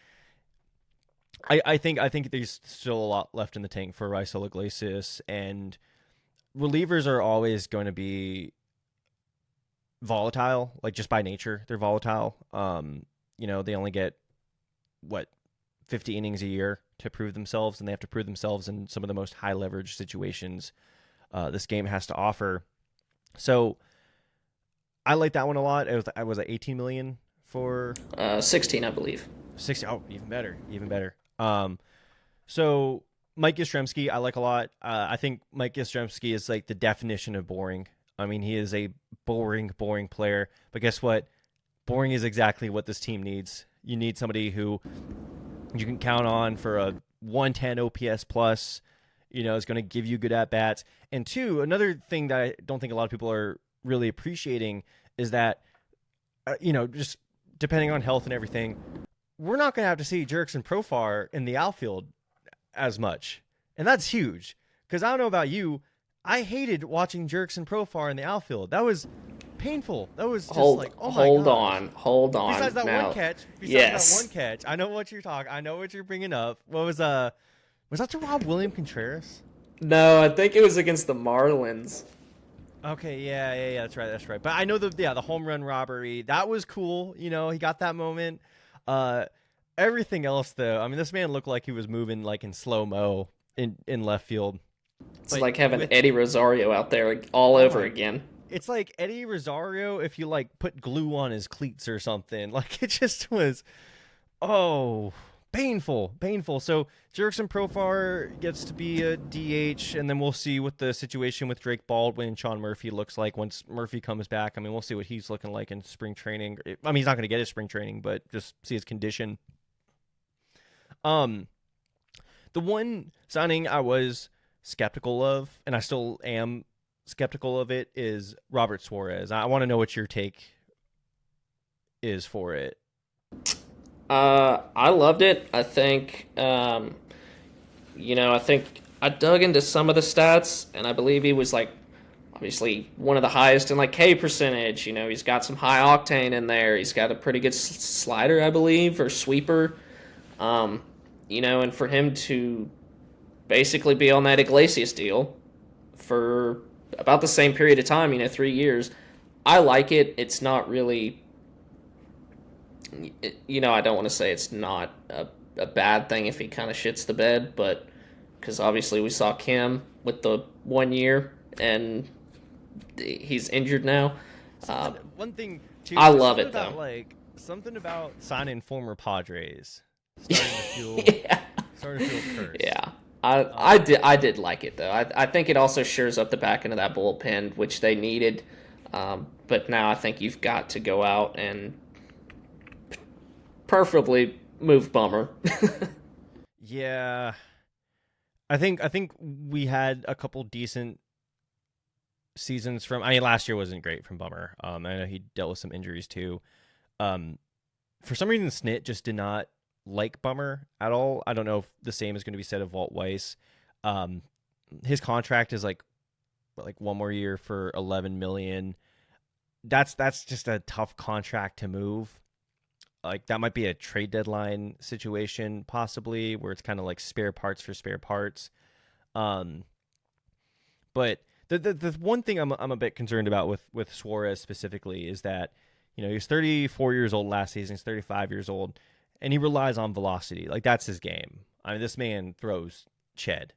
I think there's still a lot left in the tank for Raisel Iglesias, and relievers are always going to be volatile, like just by nature, they're volatile. They only get 50 innings a year to prove themselves, and they have to prove themselves in some of the most high leverage situations this game has to offer. So I like that one a lot. I was at 18 million for 16, I believe. 60. Oh, even better. So Mike Yastrzemski, I like a lot. I think Mike Yastrzemski is like the definition of boring. I mean, he is a boring player. But guess what? Boring is exactly what this team needs. You need somebody who you can count on for a 110 OPS plus, is going to give you good at-bats. And two, another thing that I don't think a lot of people are really appreciating is that, just depending on health and everything, we're not going to have to see Jurickson Profar in the outfield as much. And that's huge. Because I don't know about you, I hated watching Jurickson Profar in the outfield. That was painful. That was just oh my gosh. Hold on. Besides that now, one catch, I know what you're talking. I know what you're bringing up. What was that to Rob William Contreras? No, I think it was against the Marlins. Okay, yeah, that's right. But I know the home run robbery, that was cool. You know, he got that moment. Everything else though, I mean, this man looked like he was moving like in slow mo in left field. It's like having Eddie Rosario out there all over again. It's like Eddie Rosario if you like put glue on his cleats or something. Like it just was, painful. So Jurickson Profar gets to be a DH, and then we'll see what the situation with Drake Baldwin and Sean Murphy looks like once Murphy comes back. I mean, we'll see what he's looking like in spring training. I mean, he's not going to get his spring training, but just see his condition. The one signing I was skeptical of, and I still am skeptical of it, is Robert Suarez. I want to know what your take is for it. I loved it. I think, I think I dug into some of the stats, and I believe he was like, obviously one of the highest in like K percentage. You know, he's got some high octane in there. He's got a pretty good slider, I believe, or sweeper. And for him to basically be on that Iglesias deal for about the same period of time, 3 years, I like it. It's not really, I don't want to say it's not a bad thing if he kind of shits the bed, but because obviously we saw Kim with the 1 year and he's injured now. One thing too, I love it though. Like something about signing former Padres starting to feel cursed. Yeah. I did like it though. I think it also shores up the back end of that bullpen, which they needed. But now I think you've got to go out and preferably move Bummer. Yeah, I think we had a couple decent seasons from. I mean, last year wasn't great from Bummer. I know he dealt with some injuries too. For some reason, Snit just did not like Bummer at all. I don't know if the same is going to be said of Walt Weiss. His contract is like one more year for $11 million. That's just a tough contract to move. Like that might be a trade deadline situation possibly, where it's kind of like spare parts for spare parts. But the one thing I'm a bit concerned about with Suarez specifically is that, he's 34 years old last season, he's 35 years old, and he relies on velocity. Like that's his game. I mean, this man throws Ched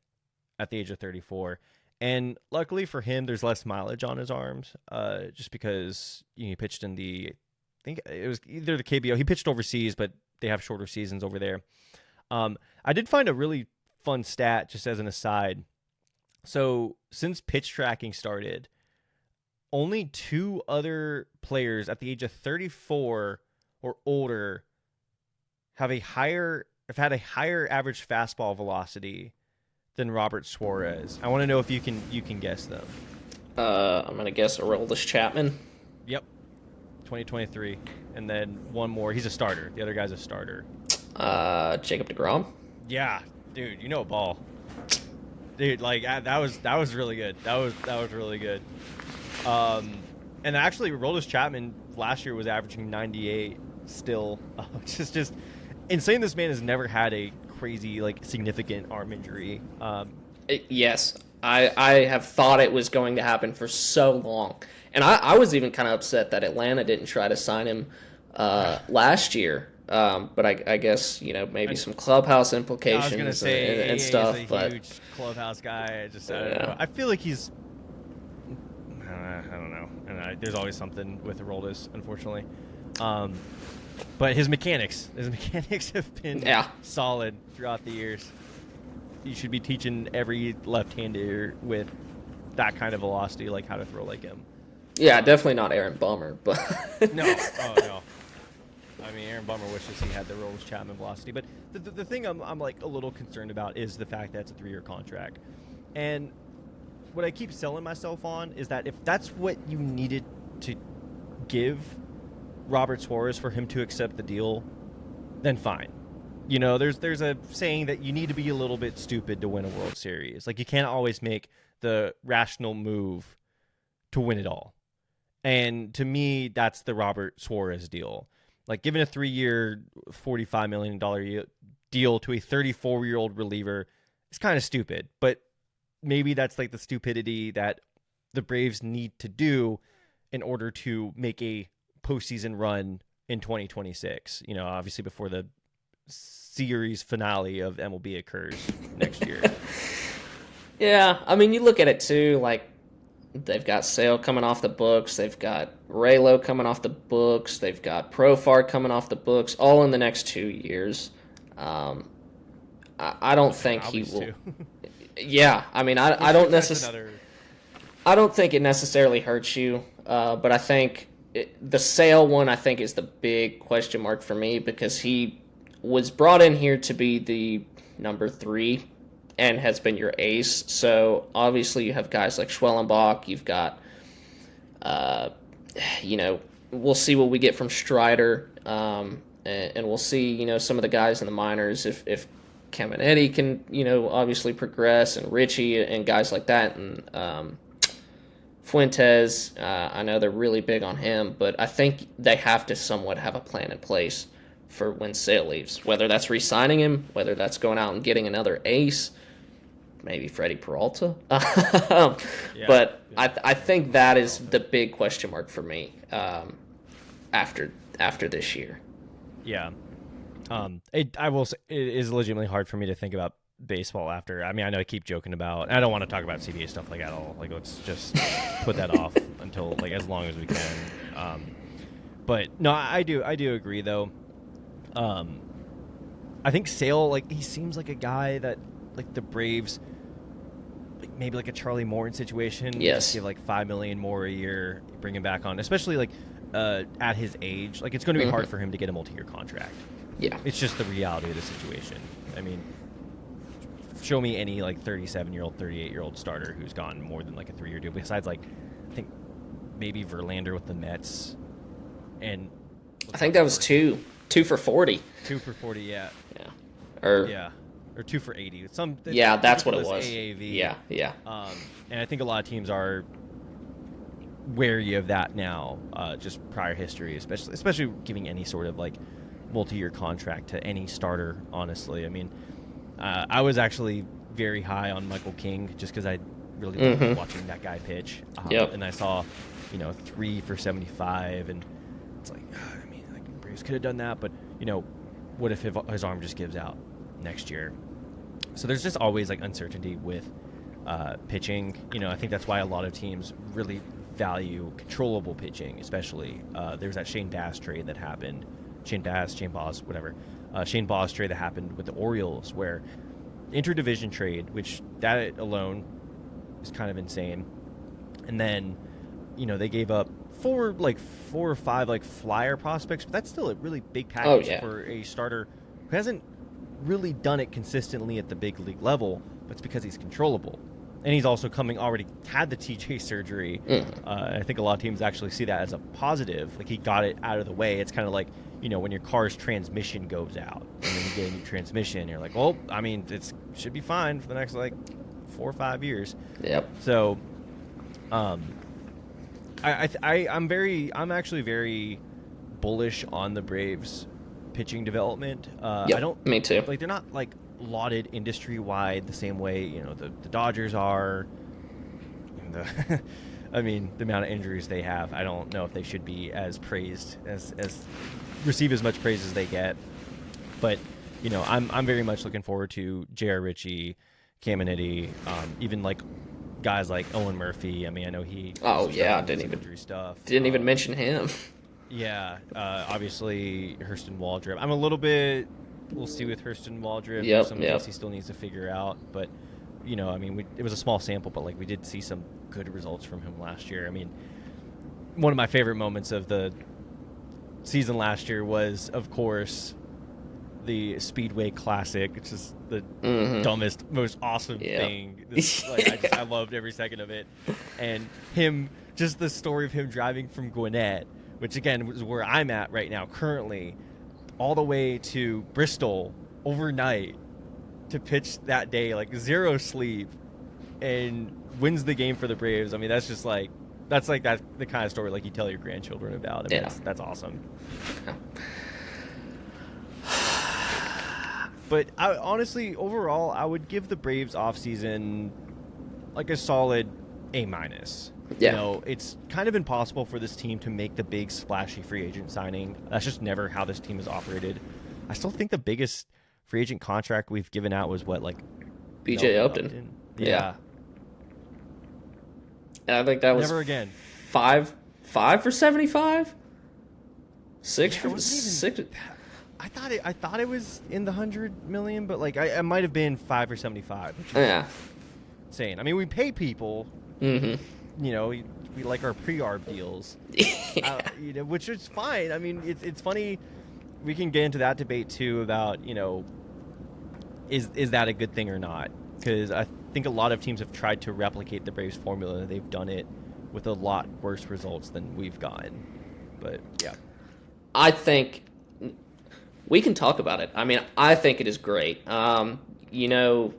at the age of 34. And luckily for him, there's less mileage on his arms, just because he pitched in I think it was either the KBO. He pitched overseas, but they have shorter seasons over there. I did find a really fun stat, just as an aside. So since pitch tracking started, only 2 other players at the age of 34 or older have had a higher average fastball velocity than Robert Suarez. I want to know if you can guess them. I'm gonna guess Aroldis Chapman. Yep, 2023, and then one more. He's a starter. The other guy's a starter. Jacob deGrom. Yeah, dude, ball. Dude, like that was really good. That was really good. And actually, Aroldis Chapman last year was averaging 98 still, which is just insane. This man has never had a crazy, like, significant arm injury. Yes, I have thought it was going to happen for so long, and I was even kind of upset that Atlanta didn't try to sign him last year. But I guess maybe some clubhouse implications I was gonna say, and stuff. He's a but huge clubhouse guy. I don't know. I feel like he's. I don't know. And there's always something with Aroldis, unfortunately. But his mechanics have been solid throughout the years. You should be teaching every left-hander with that kind of velocity, like how to throw like him. Yeah, definitely not Aaron Bummer, but no. I mean, Aaron Bummer wishes he had the Aroldis Chapman velocity, but the thing I'm like a little concerned about is the fact that it's a 3-year contract, and what I keep selling myself on is that if that's what you needed to give Robert Suarez for him to accept the deal, then fine. You know, there's a saying that you need to be a little bit stupid to win a World Series. Like, you can't always make the rational move to win it all. And to me, that's the Robert Suarez deal. Like, giving a 3-year, $45 million deal to a 34-year-old reliever is kind of stupid. But maybe that's like the stupidity that the Braves need to do in order to make a postseason run in 2026. You know, obviously before the series finale of MLB occurs next year. Yeah, I mean, you look at it too, like, they've got Sale coming off the books, they've got Raylo coming off the books, they've got Profar coming off the books, all in the next 2 years. I don't think he will. Yeah, I mean, I don't necessarily. I don't think it necessarily hurts you, but I think the Sale one, I think, is the big question mark for me, because he was brought in here to be the number 3 and has been your ace. So obviously you have guys like Schwellenbach. You've got, we'll see what we get from Strider, and we'll see, some of the guys in the minors if Caminiti can, obviously progress, and Richie and guys like that, and Fuentes. I know they're really big on him, but I think they have to somewhat have a plan in place for when Sale leaves, whether that's re-signing him, whether that's going out and getting another ace, maybe Freddie Peralta. But I think that is the big question mark for me after this year. Yeah. I will say, it is legitimately hard for me to think about baseball after. I mean, I know I keep joking about, I don't want to talk about CBA stuff like at all. Like, let's just put that off until, like, as long as we can. But no, I do agree though. I think Sale, like, he seems like a guy that, like, the Braves, like, maybe like a Charlie Morton situation. Yes. Just give like $5 million more a year, bring him back on, especially like at his age. Like, it's going to be hard for him to get a multi-year contract. Yeah. It's just the reality of the situation. I mean, show me any like 37-year-old, 38-year-old starter who's gotten more than like a 3-year deal. Besides, like, I think maybe Verlander with the Mets, and I think that was 2 for 40. 2 for 40, yeah. Yeah. Or 2 for 80. That's what it was. AAV. Yeah. And I think a lot of teams are wary of that now, just prior history, especially giving any sort of like multi-year contract to any starter, honestly. I mean, I was actually very high on Michael King just because I really loved watching that guy pitch. And I saw, 3 for 75, and it's like, I mean, like, Braves could have done that, but, what if his arm just gives out next year? So there's just always like uncertainty with pitching. I think that's why a lot of teams really value controllable pitching, especially. There was that Shane Baz trade that happened. Shane Baz trade that happened with the Orioles, where interdivision trade, which that alone is kind of insane. And then, they gave up 4 or 5 like flyer prospects, but that's still a really big package for a starter who hasn't really done it consistently at the big league level, but it's because he's controllable. And he's also already had the TJ surgery. I think a lot of teams actually see that as a positive. Like, he got it out of the way. It's kind of like, when your car's transmission goes out and then you get a new transmission, you're like, well, I mean, it should be fine for the next like 4 or 5 years. Yep. So, I'm actually very bullish on the Braves pitching development. Me too. Like, they're not like lauded industry wide the same way the Dodgers are. I mean, the amount of injuries they have, I don't know if they should be as praised as receive as much praise as they get. But I'm very much looking forward to J.R. Ritchie, Caminiti, even like guys like Owen Murphy. I mean, I know he. Didn't even mention him. Yeah, obviously Hurston Waldrop. I'm a little bit. We'll see with Hurston Waldrop. Some things he still needs to figure out, but I mean, it was a small sample, but like we did see some good results from him last year. I mean, one of my favorite moments of the season last year was, of course, the Speedway Classic, which is the dumbest, most awesome thing. I loved every second of it, and just the story of him driving from Gwinnett which again is where I'm at right now currently, all the way to Bristol overnight to pitch that day, like zero sleep, and wins the game for the Braves. I mean, that's just like that's the kind of story like you tell your grandchildren about. I mean, Yeah. that's awesome. But honestly, overall, I would give the Braves offseason like a solid A-. Yeah. You know, it's kind of impossible for this team to make the big splashy free agent signing. That's just never how this team has operated. I still think the biggest free agent contract we've given out was what, like BJ Upton. Yeah. And I think that was Never again. five for 75. Six Yeah, it for wasn't even- 6. I thought it was in the 100 million, but like I might have been 5 or 75. Which is Yeah. insane. I mean, we pay people. Mm-hmm. You know, we like our pre-arb deals. You know, which is fine. I mean, it's funny. We can get into that debate too about, you know, is that a good thing or not? Because I think a lot of teams have tried to replicate the Braves formula, and they've done it with a lot worse results than we've gotten. But yeah, I think we can talk about it. I mean, I think it is great. You know,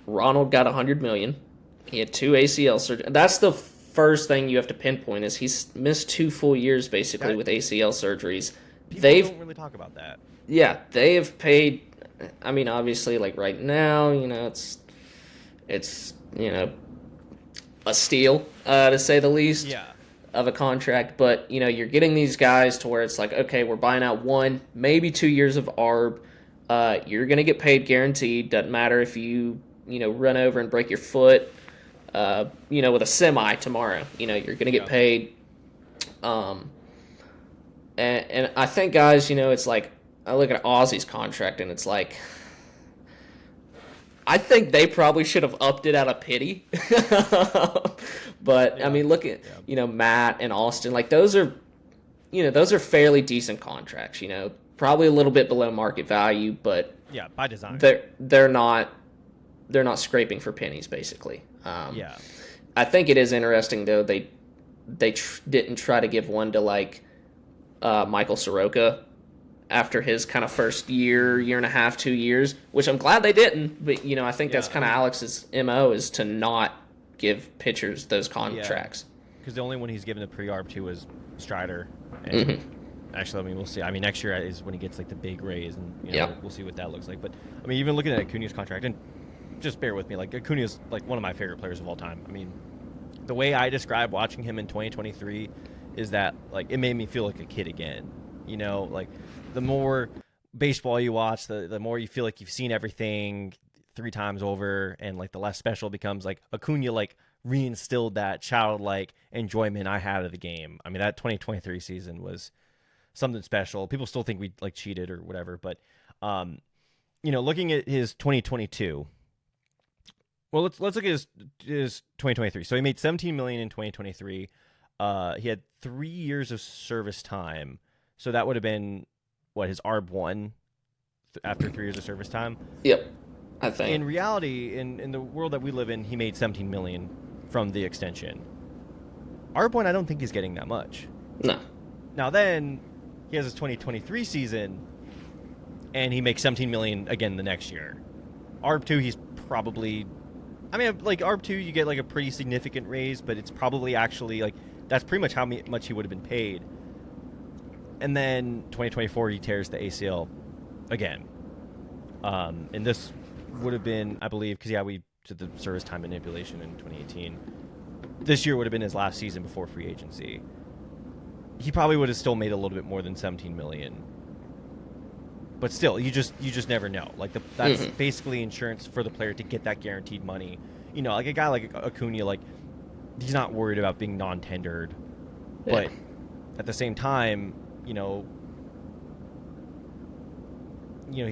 Ronald got 100 million. He had 2 ACL surgeries. That's the first thing you have to pinpoint is he's missed 2 full years basically with ACL surgeries. people don't really talk about that. Yeah, they have paid. I mean, obviously, like right now, you know, it's you know a steal to say the least. Yeah. Of a contract, but you know you're getting these guys to where it's like, okay, we're buying out 1, maybe 2 years of ARB. You're gonna get paid guaranteed. Doesn't matter if you run over and break your foot. With a semi tomorrow, you're gonna get paid. And I think guys, it's like I look at Ozzy's contract and it's like, I think they probably should have upped it out of pity. But, yeah. I mean, look at, Matt and Austin. Like, those are fairly decent contracts, Probably a little bit below market value, but... Yeah, by design. They're not scraping for pennies, basically. Yeah. I think it is interesting, though, they didn't try to give one to, like, Michael Soroka after his kind of first year and a half, 2 years, which I'm glad they didn't. But, I think that's kind of Alex's MO is to not give pitchers those contracts. Because the only one he's given the pre-arb to was Strider. And actually, I mean, we'll see. I mean, next year is when he gets, like, the big raise, and we'll see what that looks like. But, I mean, even looking at Acuna's contract, and just bear with me, like, Acuna's, like, one of my favorite players of all time. I mean, the way I describe watching him in 2023 is that, like, it made me feel like a kid again. Like, the more baseball you watch, the more you feel like you've seen everything 3 times over, and like the less special it becomes. Like Acuna, like, reinstilled that childlike enjoyment I had of the game. I mean, that 2023 season was something special. People still think we like cheated or whatever, but looking at his 2022. Well, let's look at his 2023. So he made $17 million in 2023. He had 3 years of service time, so that would have been his ARB 1 after 3 years of service time. Yep. I think. In reality, in the world that we live in, he made $17 million from the extension. ARB 1, I don't think he's getting that much. No. Now then, he has his 2023 season, and he makes $17 million again the next year. ARB 2, he's probably... I mean, like, ARB 2, you get, like, a pretty significant raise, but it's probably actually, like, that's pretty much how much he would have been paid. And then 2024, he tears the ACL again. And this would have been, I believe, because, we did the service time manipulation in 2018. This year would have been his last season before free agency. He probably would have still made a little bit more than $17 million. But still, you just never know. Like, that's basically insurance for the player to get that guaranteed money. Like a guy like Acuna, like, he's not worried about being non-tendered. Yeah. But at the same time, he's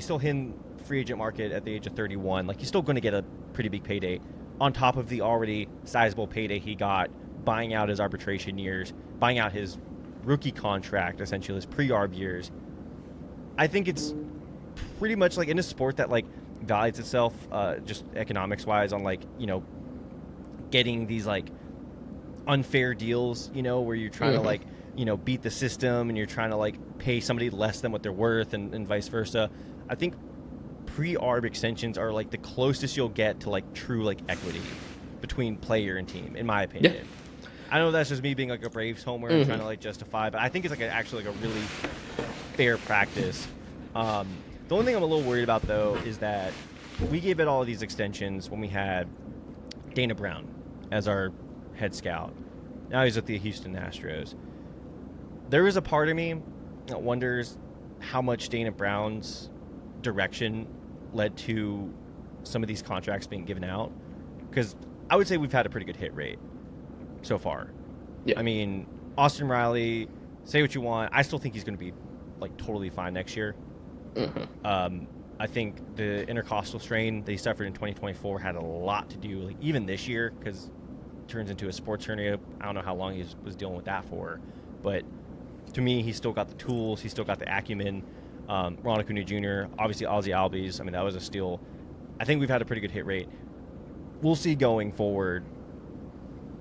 still hitting free agent market at the age of 31. Like, he's still going to get a pretty big payday on top of the already sizable payday he got buying out his arbitration years, buying out his rookie contract, essentially his pre-arb years. I think it's pretty much like in a sport that, like, values itself just economics wise on, like, getting these, like, unfair deals, where you're trying to like, beat the system and you're trying to like pay somebody less than what they're worth and vice versa. I think pre-arb extensions are like the closest you'll get to like true like equity between player and team, in my opinion. Yeah. I know that's just me being like a Braves homer and trying to like justify, but I think it's like actually like a really fair practice. The only thing I'm a little worried about though is that we gave it all of these extensions when we had Dana Brown as our head scout. Now he's with the Houston Astros. There is a part of me that wonders how much Dana Brown's direction led to some of these contracts being given out, because I would say we've had a pretty good hit rate so far. Yeah. I mean, Austin Riley, say what you want, I still think he's going to be like totally fine next year. I think the intercostal strain that he suffered in 2024 had a lot to do, like even this year, because it turns into a sports hernia. I don't know how long he was dealing with that for, but to me, he's still got the tools, he's still got the acumen. Ron Acuna Jr., obviously Ozzie Albies, I mean, that was a steal. I think we've had a pretty good hit rate. We'll see going forward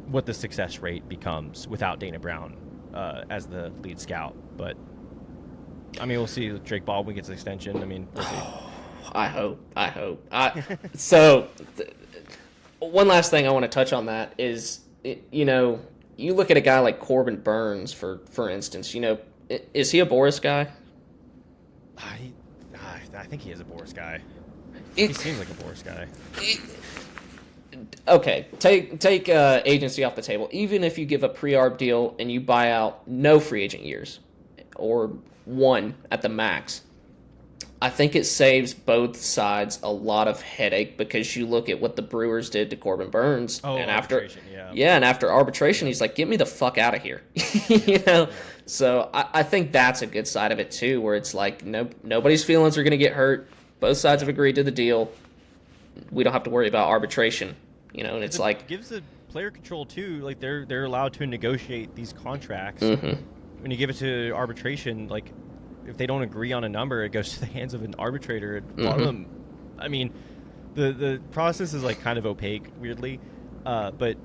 what the success rate becomes without Dana Brown as the lead scout. But, I mean, we'll see. Drake Baldwin gets an extension. I mean, we'll see. I hope. So, one last thing I want to touch on that is, you look at a guy like Corbin Burns, for instance, is he a Boris guy? I think he is a Boris guy. He seems like a Boris guy. Okay, take agency off the table. Even if you give a pre-arb deal and you buy out no free agent years, or one at the max, I think it saves both sides a lot of headache, because you look at what the Brewers did to Corbin Burns, and after arbitration, he's like, "Get me the fuck out of here," Yeah. So I think that's a good side of it too, where it's like nobody's feelings are going to get hurt. Both sides have agreed to the deal. We don't have to worry about arbitration, and it's like it gives the player control too. Like they're allowed to negotiate these contracts. When you give it to arbitration, like if they don't agree on a number, it goes to the hands of an arbitrator. A lot of them, I mean, the process is like kind of opaque, weirdly, but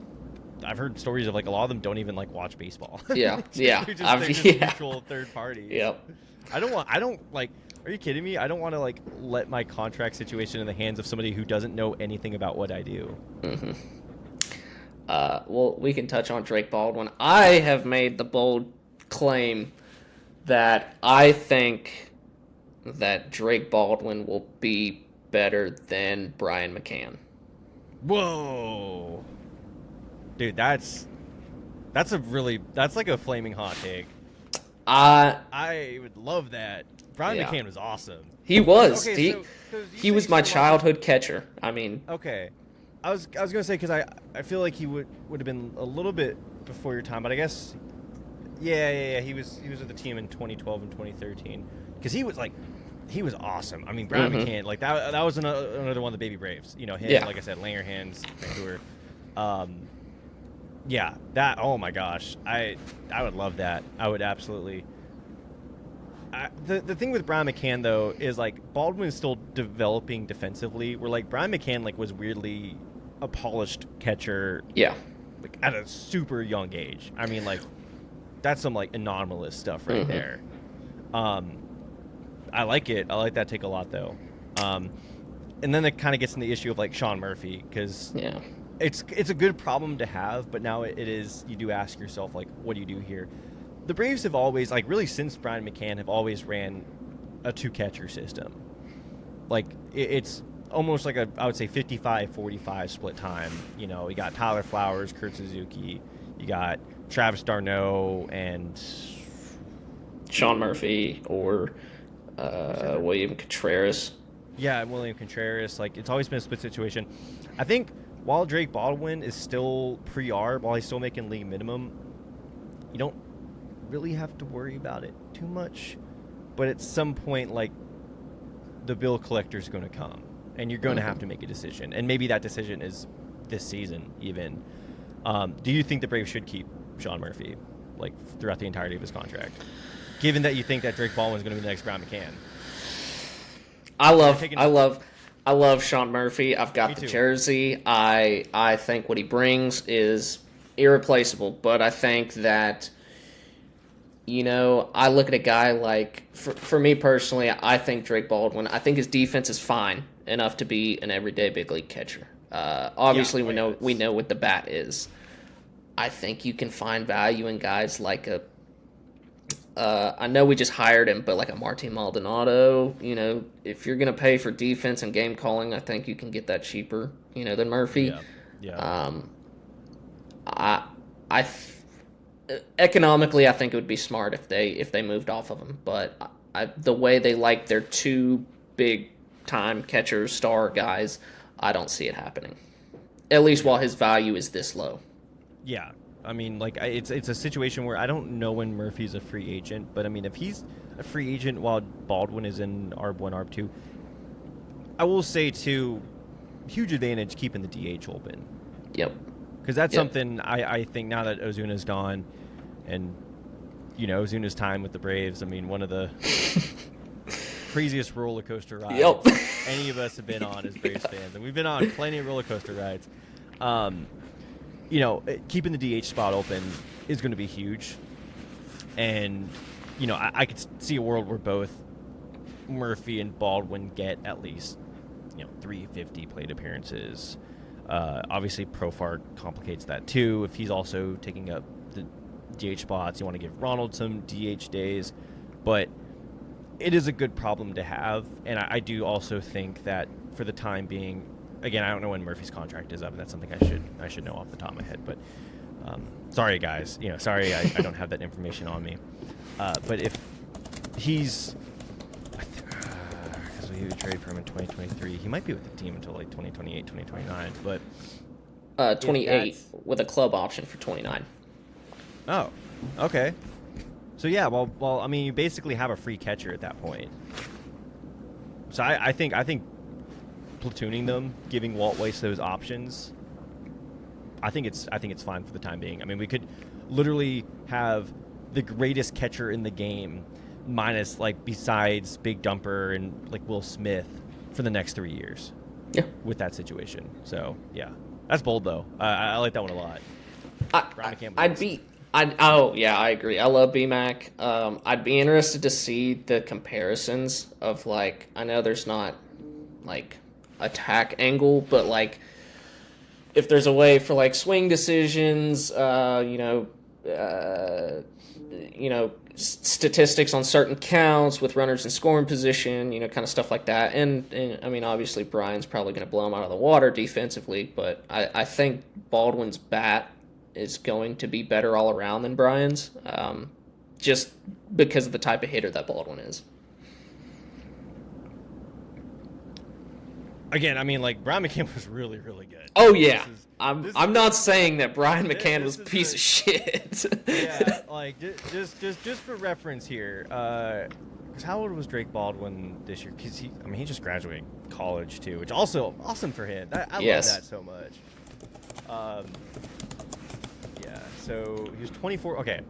I've heard stories of like a lot of them don't even like watch baseball. Yeah, yeah. They're just neutral third parties. Yep. I don't like. Are you kidding me? I don't want to like let my contract situation in the hands of somebody who doesn't know anything about what I do. Well, we can touch on Drake Baldwin. I have made the bold claim that I think that Drake Baldwin will be better than Brian McCann. Whoa. Dude, that's like a flaming hot take. I would love that. Brian McCann was awesome. He was. Okay, he was my childhood catcher. I mean, okay. I was gonna say, because I feel like he would have been a little bit before your time, but I guess yeah. He was with the team in 2012 and 2013, because he was awesome. I mean, Brian McCann, like that was another one of the baby Braves. Him, like I said, Langerhans, Vancouver. Yeah, that. Oh my gosh, I would love that. I would absolutely. The thing with Brian McCann though is like Baldwin is still developing defensively. Where like Brian McCann like was weirdly a polished catcher. Yeah. Like at a super young age. I mean, like that's some like anomalous stuff right there. I like it. I like that take a lot though. And then it kind of gets in the issue of like Sean Murphy, because it's a good problem to have, but now it is, you do ask yourself like, what do you do here? The Braves have always, like really since Brian McCann, have always ran a two-catcher system. Like it's almost like I would say 55-45 split time. You got Tyler Flowers, Kurt Suzuki, you got Travis d'Arnaud, and Sean Murphy, or William Contreras. Yeah, William Contreras. Like it's always been a split situation. I think while Drake Baldwin is still pre-arb, while he's still making league minimum, you don't really have to worry about it too much. But at some point, like, the bill collector's going to come, and you're going to have to make a decision. And maybe that decision is this season, even. Do you think the Braves should keep Sean Murphy, like, throughout the entirety of his contract, given that you think that Drake Baldwin's going to be the next Brian McCann? I love Sean Murphy. I've got the jersey. I think what he brings is irreplaceable. But I think that, I look at a guy like, for me personally, I think Drake Baldwin, I think his defense is fine enough to be an everyday big league catcher. Yeah, Obviously, oh yeah, we it's know what the bat is. I think you can find value in guys like I know we just hired him, but like a Martin Maldonado, if you're going to pay for defense and game calling, I think you can get that cheaper, than Murphy. yeah, yeah. Um, I, I, economically, I think it would be smart if they moved off of him, but the way they like their two big time catchers, star guys, I don't see it happening. At least while his value is this low. Yeah, I mean, like it's a situation where I don't know when Murphy's a free agent, but I mean, if he's a free agent while Baldwin is in ARB1, ARB2, I will say too, huge advantage keeping the DH open. Yep. Because that's something I think now that Ozuna's gone, and Ozuna's time with the Braves. I mean, one of the craziest roller coaster rides any of us have been on as Braves fans, and we've been on plenty of roller coaster rides. Keeping the DH spot open is going to be huge. And, I could see a world where both Murphy and Baldwin get at least, 350 plate appearances. Obviously, Profar complicates that too. If he's also taking up the DH spots, you want to give Ronald some DH days. But it is a good problem to have. And I do also think that for the time being, again, I don't know when Murphy's contract is up, and that's something I should know off the top of my head. But sorry, guys. Sorry I don't have that information on me. But if he's, because we would trade for him in 2023, he might be with the team until like 2028, 2029. But 28 with a club option for 29. Oh, okay. So yeah, well, I mean, you basically have a free catcher at that point. So I think platooning them, giving Walt Weiss those options, I think it's fine for the time being. I mean, we could literally have the greatest catcher in the game, minus besides Big Dumper and Will Smith, for the next 3 years. Yeah. With that situation. So yeah, that's bold though. I like that one a lot. I agree. I love BMAC. I'd be interested to see the comparisons of I know there's not attack angle, but if there's a way for swing decisions, statistics on certain counts with runners in scoring position, kind of stuff like that. And I mean, obviously Brian's probably going to blow him out of the water defensively, but I think Baldwin's bat is going to be better all around than Brian's, just because of the type of hitter that Baldwin is. Again, I mean, Brian McCann was really, really good. Oh yeah, I'm not saying that Brian McCann was a piece of shit. Yeah, just for reference here, because how old was Drake Baldwin this year? Because he just graduated college too, which also awesome for him. I love that so much. Yeah, so he was 24. Okay.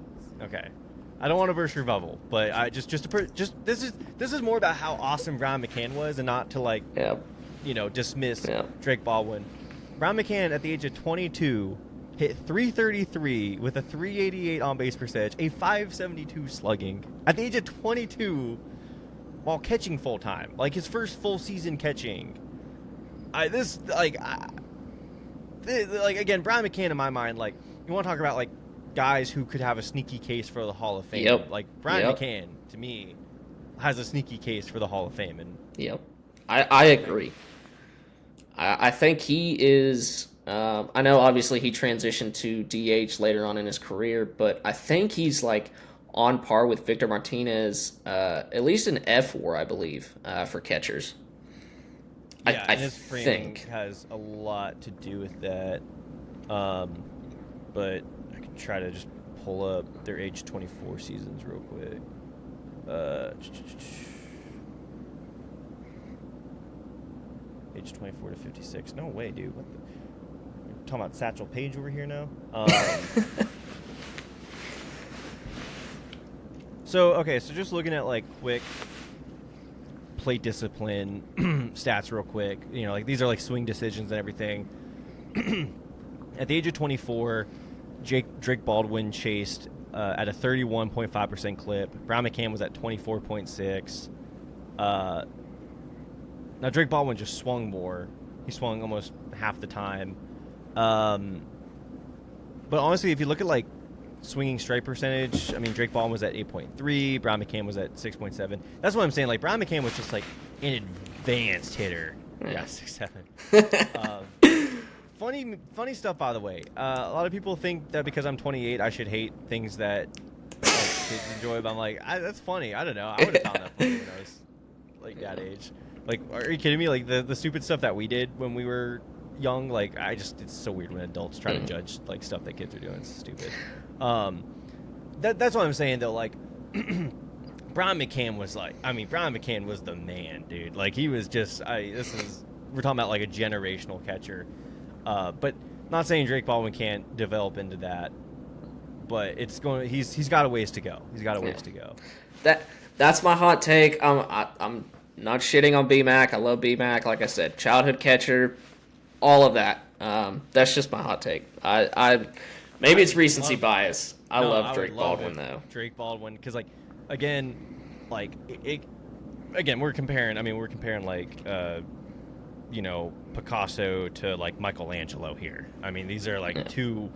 I don't want to burst your bubble, but I this is more about how awesome Brian McCann was, and not to dismiss Drake Baldwin. Brian McCann, at the age of 22, hit 333 with a 388 on base percentage, a 572 slugging at the age of 22, while catching full time, his first full season catching. Again, Brian McCann in my mind, you want to talk about guys who could have a sneaky case for the Hall of Fame. Brian McCann, to me, has a sneaky case for the Hall of Fame. And I agree. I think he is. I know obviously he transitioned to DH later on in his career, but I think he's on par with Victor Martinez, at least in F4, I believe, for catchers. Yeah, I his framing has a lot to do with that. But I can try to just pull up their age 24 seasons real quick. Age 24 to 56. No way, dude. What you're talking about Satchel Paige over here now? So just looking at quick plate discipline stats real quick. These are swing decisions and everything. At the age of 24, Drake Baldwin chased at a 31.5% clip. Brian McCann was at 24.6. Now Drake Baldwin just swung more. He swung almost half the time. But honestly, if you look at like swinging strike percentage, I mean, Drake Baldwin was at 8.3. Brian McCann was at 6.7. That's what I'm saying. Like, Brian McCann was just like an advanced hitter. Yeah, 6.7. Funny stuff, by the way. A lot of people think that because I'm 28, I should hate things that kids enjoy. But I'm like, that's funny. I don't know. I would have found that funny when I was like that age. Like, are you kidding me? Like the stupid stuff that we did when we were young. Like, it's so weird when adults try to judge like stuff that kids are doing. It's stupid. That's what I'm saying though. Like, Brian McCann was Brian McCann was the man, dude. Like, he was just we're talking about like a generational catcher. But not saying Drake Baldwin can't develop into that, but he's got a ways to go. He's got a ways to go. That's my hot take. I'm not shitting on B-Mac. I love B-Mac. Like I said, childhood catcher, all of that. That's just my hot take. Maybe it's recency bias. I love Drake Baldwin though. Drake Baldwin, because like again, we're comparing. I mean, we're comparing like Picasso to like Michelangelo here. I mean, these are like two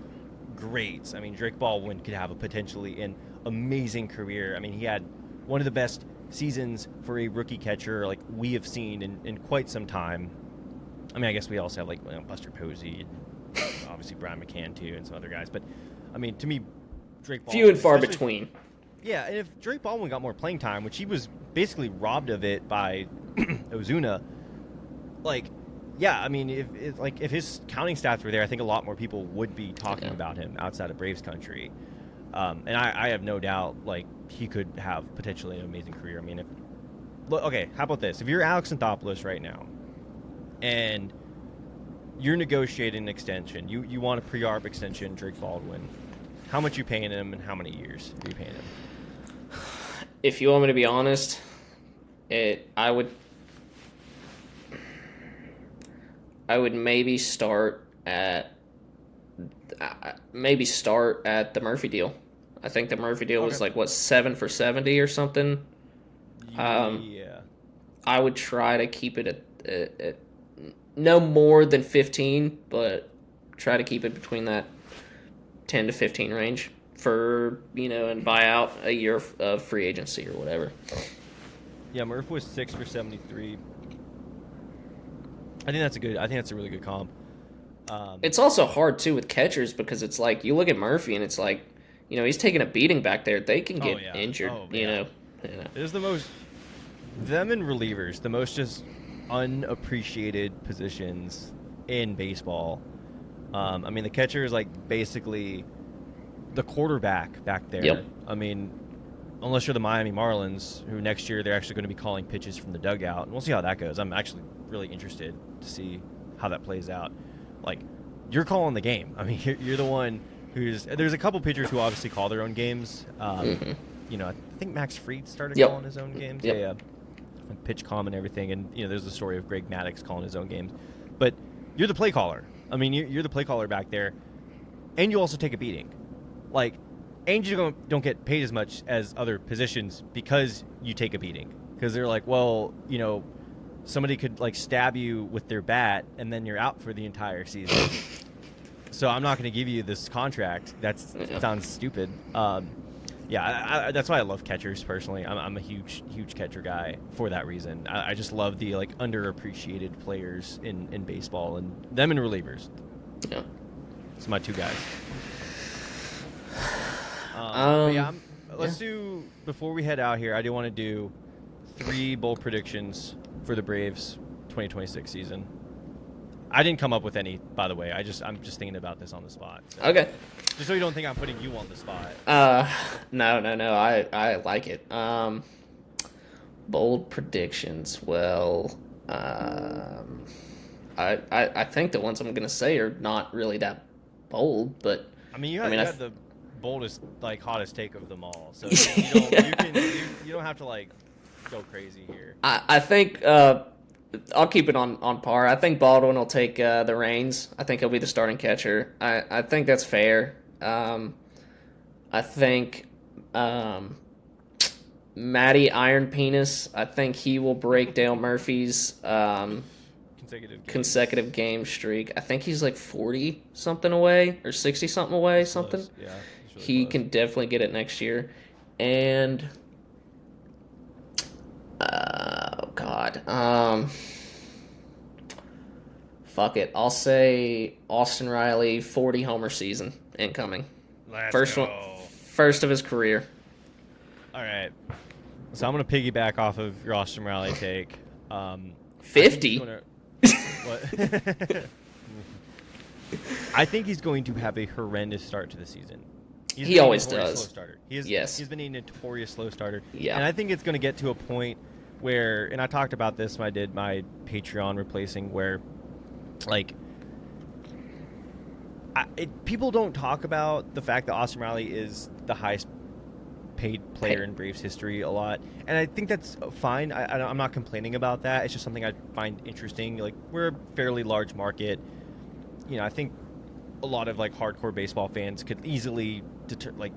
greats. I mean, Drake Baldwin could have a potentially an amazing career. I mean, he had one of the best seasons for a rookie catcher like we have seen in quite some time. I mean, I guess we also have like Buster Posey, and obviously Brian McCann too, and some other guys. But I mean, to me, Drake Baldwin, few and far between. Yeah, and if Drake Baldwin got more playing time, which he was basically robbed of it by Ozuna, like, yeah, I mean, if his counting stats were there, I think a lot more people would be talking about him outside of Braves country. And I have no doubt, like, he could have potentially an amazing career. I mean, okay, how about this? If you're Alex Anthopoulos right now, and you're negotiating an extension, you want a pre-arb extension, Drake Baldwin, how much you paying him and how many years are you paying him? If you want me to be honest, I would maybe start at the Murphy deal. I think the Murphy deal was like 7 for $70 or something. Yeah. I would try to keep it at no more than 15, but try to keep it between that 10 to 15 range for, and buy out a year of free agency or whatever. Yeah, Murph was 6 for 73. I think that's a really good comp. It's also hard too with catchers because it's like you look at Murphy and it's like, he's taking a beating back there. They can get injured, It is them and relievers, the most just unappreciated positions in baseball. I mean, the catcher is like basically the quarterback back there. Yep. I mean, unless you're the Miami Marlins, who next year they're actually going to be calling pitches from the dugout, and we'll see how that goes. I'm actually really interested to see how that plays out. Like, you're calling the game. I mean, you're the one there's a couple pitchers who obviously call their own games. I think Max Fried started calling his own games. Yep. Yeah. Like pitch comm and everything, and there's the story of Greg Maddux calling his own games. But you're the play caller. I mean, you're the play caller back there, and you also take a beating. Like, and you don't get paid as much as other positions because you take a beating. Because they're like, well, somebody could like stab you with their bat, and then you're out for the entire season. So I'm not going to give you this contract. That sounds stupid. That's why I love catchers personally. I'm a huge catcher guy for that reason. I just love the like underappreciated players in baseball, and them and relievers. Yeah, it's my two guys. Let's do, before we head out here, I do want to do 3 bold predictions for the Braves 2026 season. I didn't come up with any, by the way. I'm just thinking about this on the spot. So. Okay. Just so you don't think I'm putting you on the spot. No. I like it. Bold predictions. Well, I think the ones I'm gonna say are not really that bold, but I mean, you had the boldest, like, hottest take of them all. So you don't have to like go crazy here. I think I'll keep it on par. I think Baldwin will take the reins. I think he'll be the starting catcher. I think that's fair. I think Matty Iron Penis. I think he will break Dale Murphy's consecutive game streak. I think he's like 40 something away or 60 something away. He's something. close. Yeah, he's really He close. can definitely get it next year. And oh god, fuck it. I'll say Austin Riley 40 homer season incoming. Let's First go. one, first of his career. All right. So I'm gonna piggyback off of your Austin Riley take. 50. What? I think he's going to have a horrendous start to the season. He always notorious does. Slow starter. He's been a notorious slow starter. Yeah. And I think it's going to get to a point where, and I talked about this when I did my Patreon replacing, where, like, people don't talk about the fact that Austin Riley is the highest paid player in Braves history a lot, and I think that's fine. I'm not complaining about that. It's just something I find interesting. Like, we're a fairly large market. You know, I think a lot of like hardcore baseball fans could easily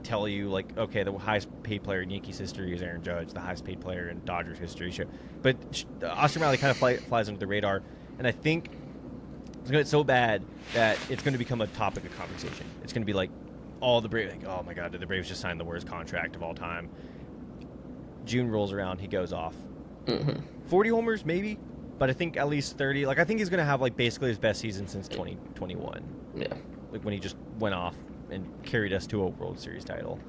tell you, like, okay, the highest paid player in Yankees history is Aaron Judge, the highest paid player in Dodgers history. Sure. But Austin Riley kind of flies under the radar, and I think it's going to get so bad that it's going to become a topic of conversation. It's going to be like all the Braves, like, oh my God, did the Braves just sign the worst contract of all time? June rolls around, he goes off. 40 homers, maybe, but I think at least 30. Like, I think he's going to have like basically his best season since 2021. Yeah. Like when he just went off and carried us to a World Series title.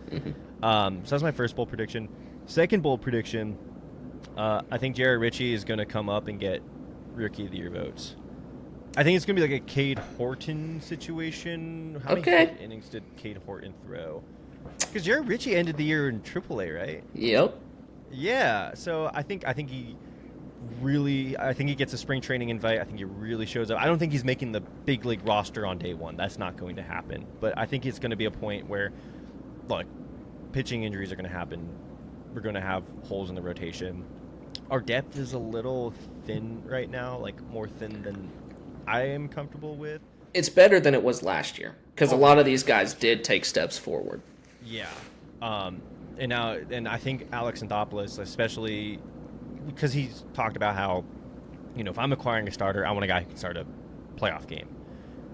So that's my first bold prediction. Second bold prediction, I think Jared Ritchie is going to come up and get Rookie of the Year votes. I think it's going to be like a Cade Horton situation. How many innings did Cade Horton throw? Because Jared Ritchie ended the year in AAA, right? Yep. Yeah. So I think he gets a spring training invite. I think he really shows up. I don't think he's making the big league roster on day one. That's not going to happen. But I think it's going to be a point where, look, pitching injuries are going to happen. We're going to have holes in the rotation. Our depth is a little thin right now, like more thin than I am comfortable with. It's better than it was last year because a lot of these guys did take steps forward. Yeah. And I think Alex Anthopoulos, especially because he's talked about how, you know, if I'm acquiring a starter, I want a guy who can start a playoff game.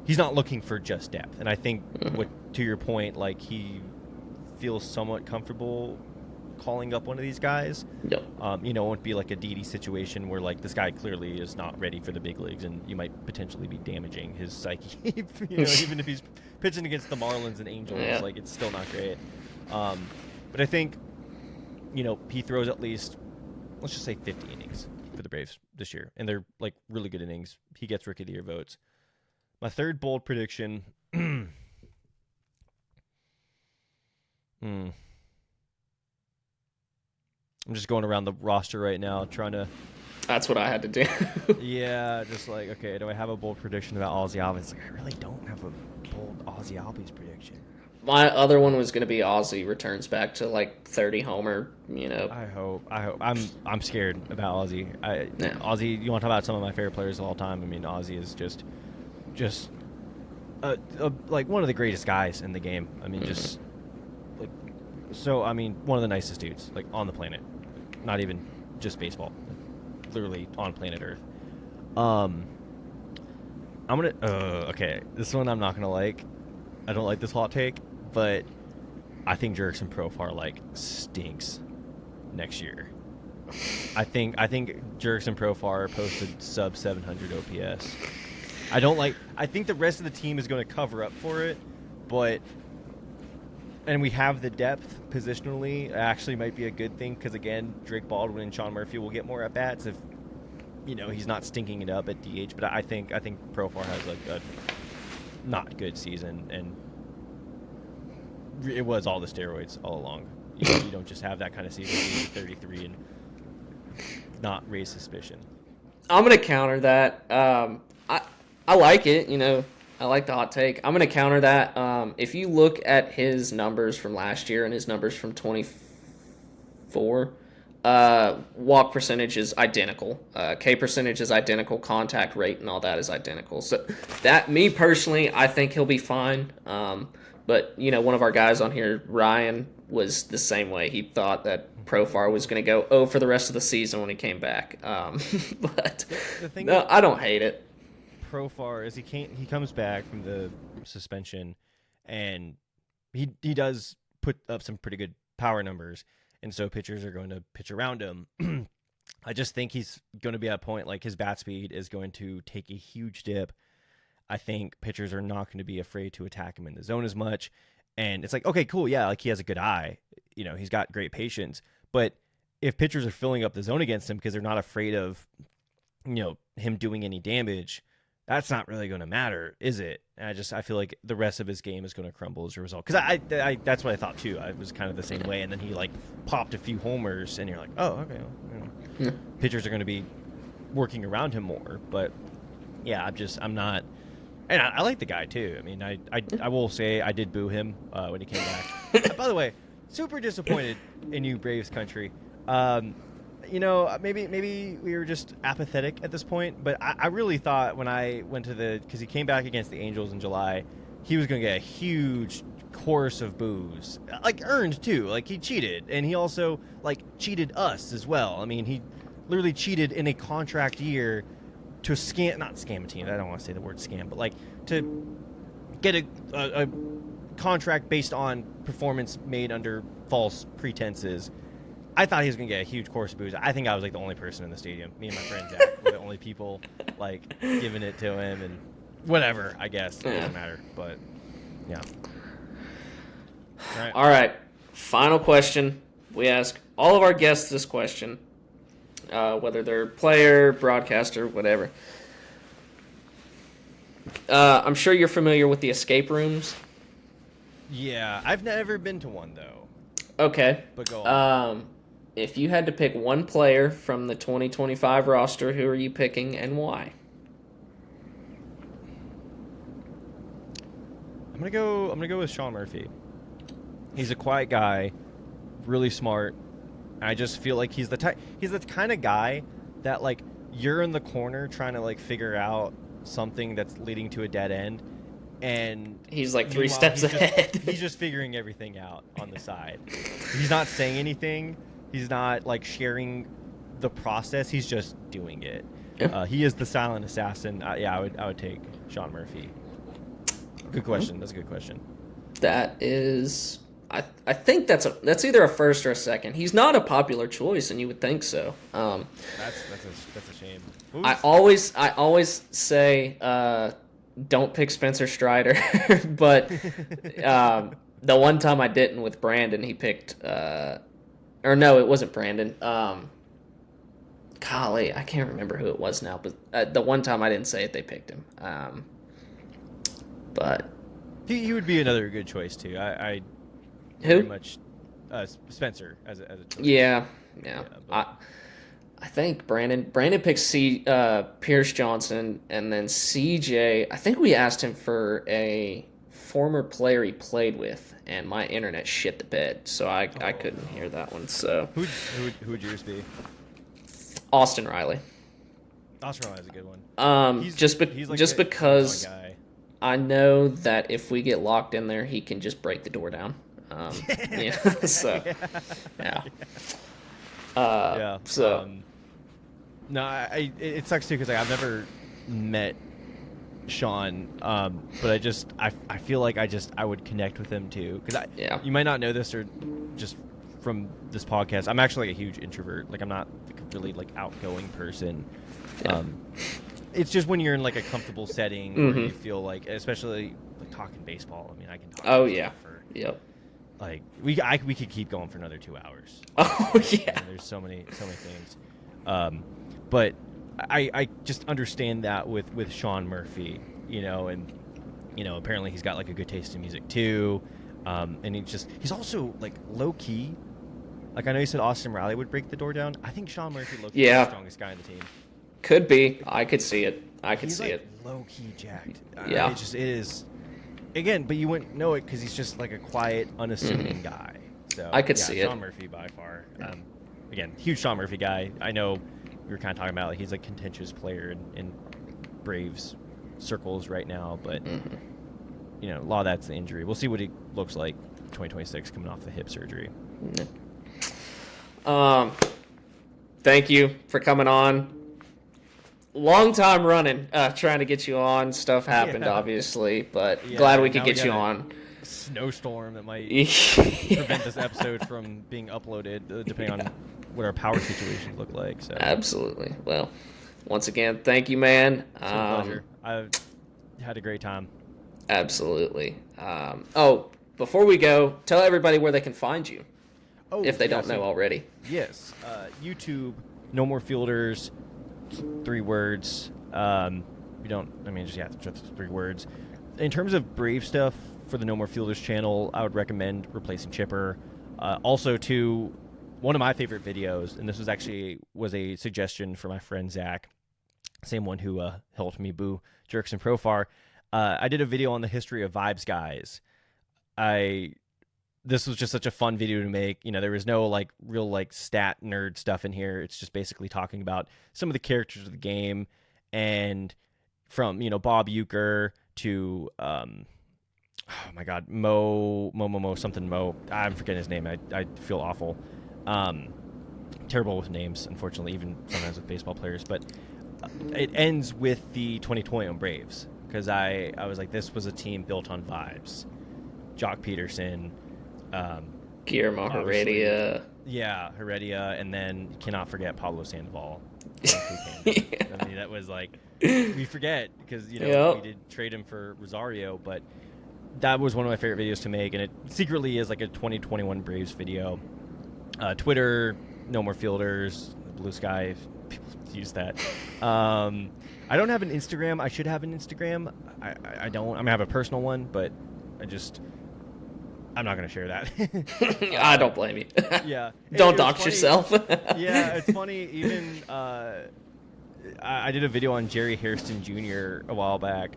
He's not looking for just depth. And I think, to your point, like, he feels somewhat comfortable calling up one of these guys. Yep. You know, it won't be like a Didi situation where, like, this guy clearly is not ready for the big leagues and you might potentially be damaging his psyche. You know, even if he's pitching against the Marlins and Angels, like, it's still not great. But I think, you know, he throws at least, let's just say 50 innings for the Braves this year. And they're, like, really good innings. He gets Rookie of the Year votes. My third bold prediction. I'm just going around the roster right now trying to... That's what I had to do. Yeah, just like, okay, do I have a bold prediction about Ozzy Albies? Like, I really don't have a bold Ozzy Albies prediction. My other one was going to be Ozzy returns back to like 30 homer, you know. I hope. I'm scared about Ozzy. Ozzy, you want to talk about some of my favorite players of all time? I mean, Ozzy is just like one of the greatest guys in the game. I mean, just like, so, I mean, one of the nicest dudes, like, on the planet. Not even just baseball. Literally on planet Earth. I'm gonna okay, this one I'm not gonna like. I don't like this hot take, but I think Jurickson Profar like stinks next year. I think Jurickson Profar posted sub 700 OPS. I think the rest of the team is going to cover up for it, and we have the depth positionally. It actually might be a good thing because, again, Drake Baldwin and Sean Murphy will get more at bats if, you know, he's not stinking it up at DH. But I think Profar has like a not good season, and it was all the steroids all along. You don't just have that kind of season being 33 and not raise suspicion. I'm gonna counter that. I like it, you know. I like the hot take. I'm going to counter that. If you look at his numbers from last year and his numbers from 24, walk percentage is identical. K percentage is identical. Contact rate and all that is identical. So that, me personally, I think he'll be fine. But one of our guys on here, Ryan, was the same way. He thought that Profar was going to go for the rest of the season when he came back. But the thing no, I don't hate it. Profar is he comes back from the suspension, and he does put up some pretty good power numbers, and so pitchers are going to pitch around him. I just think he's going to be at a point like his bat speed is going to take a huge dip. I think pitchers are not going to be afraid to attack him in the zone as much. And it's like, okay, cool. Yeah. Like he has a good eye, he's got great patience, but if pitchers are filling up the zone against him because they're not afraid of, him doing any damage, that's not really going to matter, is it? And I feel like the rest of his game is going to crumble as a result. Cause I that's what I thought too. I was kind of the same way. And then he like popped a few homers and you're like, oh, okay. Well, pitchers are going to be working around him more, but yeah, I'm not. And I like the guy, too. I mean, I will say I did boo him when he came back. By the way, super disappointed in you, Braves country. Maybe we were just apathetic at this point, but I really thought when I went to because he came back against the Angels in July, he was going to get a huge chorus of boos. Like, earned, too. Like, he cheated. And he also, cheated us as well. I mean, he literally cheated in a contract year to not scam a team. I don't want to say the word scam, but to get a contract based on performance made under false pretenses. I thought he was going to get a huge course of booze. I think I was the only person in the stadium. Me and my friend Jack were the only people giving it to him, and whatever. I guess it doesn't matter, but yeah. All right. Final question. We ask all of our guests this question. Whether they're player, broadcaster, whatever. I'm sure you're familiar with the escape rooms. Yeah, I've never been to one, though. Okay. But go on. If you had to pick one player from the 2025 roster, who are you picking and why? I'm gonna go with Sean Murphy. He's a quiet guy, really smart. I just feel like he's the kind of guy that you're in the corner trying to figure out something that's leading to a dead end, and he's 3 steps ahead. He's just figuring everything out on the side. He's not saying anything. He's not sharing the process. He's just doing it. Yeah. He is the silent assassin. I would take Sean Murphy. Good question. That's a good question. That is. I think that's either a first or a second. He's not a popular choice, and you would think so. That's a shame. I always say don't pick Spencer Strider, but the one time I didn't with Brandon, he picked or no, it wasn't Brandon. Golly, I can't remember who it was now, but the one time I didn't say it, they picked him. But he would be another good choice too. I who? Very much Spencer as a choice. Yeah. I think Brandon picks Pierce Johnson, and then CJ. I think we asked him for a former player he played with, and my internet shit the bed, so I couldn't hear that one. So who would yours be? Austin Riley. Austin Riley's a good one. He's because I know that if we get locked in there, he can just break the door down. Yeah. So yeah. No, it sucks too because I've never met Sean, but I feel like I would connect with him too because you might not know this or just from this podcast. I'm actually a huge introvert. I'm not a really outgoing person. Yeah. It's just when you're in a comfortable setting where you feel especially talking baseball. I mean, I can talk. Oh yeah. Yep. We could keep going for another 2 hours. Oh yeah. There's so many things. But I just understand that with Sean Murphy, and apparently he's got a good taste in music too. And he's also low key. I know you said Austin Riley would break the door down. I think Sean Murphy low key is the strongest guy on the team. Could be. I could see it. He's low key jacked. Yeah. It is. Again, but you wouldn't know it because he's just a quiet, unassuming guy. So I could see it. Sean Murphy by far. again, huge Sean Murphy guy. I know we were kind of talking about like he's a contentious player in Braves circles right now, but you know, a lot of that's the injury. We'll see what he looks like 2026 coming off the hip surgery. Thank you for coming on. Long time running, trying to get you on. Stuff happened, obviously, but glad we could get you on. Snowstorm that might prevent this episode from being uploaded, depending on what our power situations look like. So absolutely. Well, once again, thank you, man. It's a pleasure. I've had a great time. Absolutely. Before we go, tell everybody where they can find you, if they don't know already. Yes, YouTube, No More Fielders, 3 words. Just 3 words. In terms of Brave stuff for the No More Fielders channel, I would recommend replacing Chipper. Also, to one of my favorite videos, and this was a suggestion for my friend Zach, same one who helped me boo Jerks and Profar. I did a video on the history of Vibes Guys. This was just such a fun video to make. You know, there was no like real like stat nerd stuff in here. It's just basically talking about some of the characters of the game, and from, you know, Bob Euchre to oh my god, Mo. I'm forgetting his name. I feel awful. Terrible with names, unfortunately, even sometimes with baseball players. But it ends with the 2021 Braves, because I was like, this was a team built on vibes. Jock Peterson, Guillermo Heredia. Yeah, Heredia, and then you cannot forget Pablo Sandoval. I mean, that was like, we forget because, you know, we did trade him for Rosario, but that was one of my favorite videos to make, and it secretly is like a 2021 Braves video. Twitter, No More Fielders, Blue Sky, people use that. I don't have an Instagram. I should have an Instagram. I don't. I mean, I have a personal one, but I'm not going to share that. I don't blame you. Yeah. Don't dox yourself. Yeah, it's funny. Even I did a video on Jerry Hairston Jr. a while back,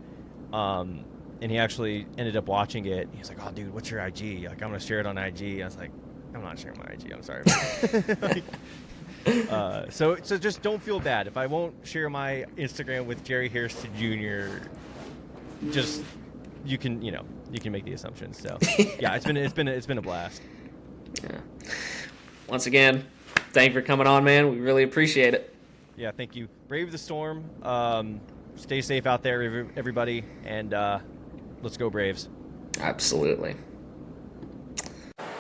and he actually ended up watching it. He was like, "Oh, dude, what's your IG?" Like, I'm going to share it on IG. I was like, "I'm not sharing my IG. I'm sorry." So just don't feel bad if I won't share my Instagram with Jerry Hairston Jr. Just you can make the assumptions. So yeah, it's been a blast. Yeah. Once again, thank you for coming on, man. We really appreciate it. Yeah, thank you. Brave the storm. Stay safe out there, everybody, and let's go Braves. Absolutely.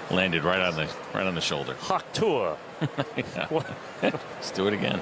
Landed right on the shoulder. Hawk tour. Yeah. Let's do it again.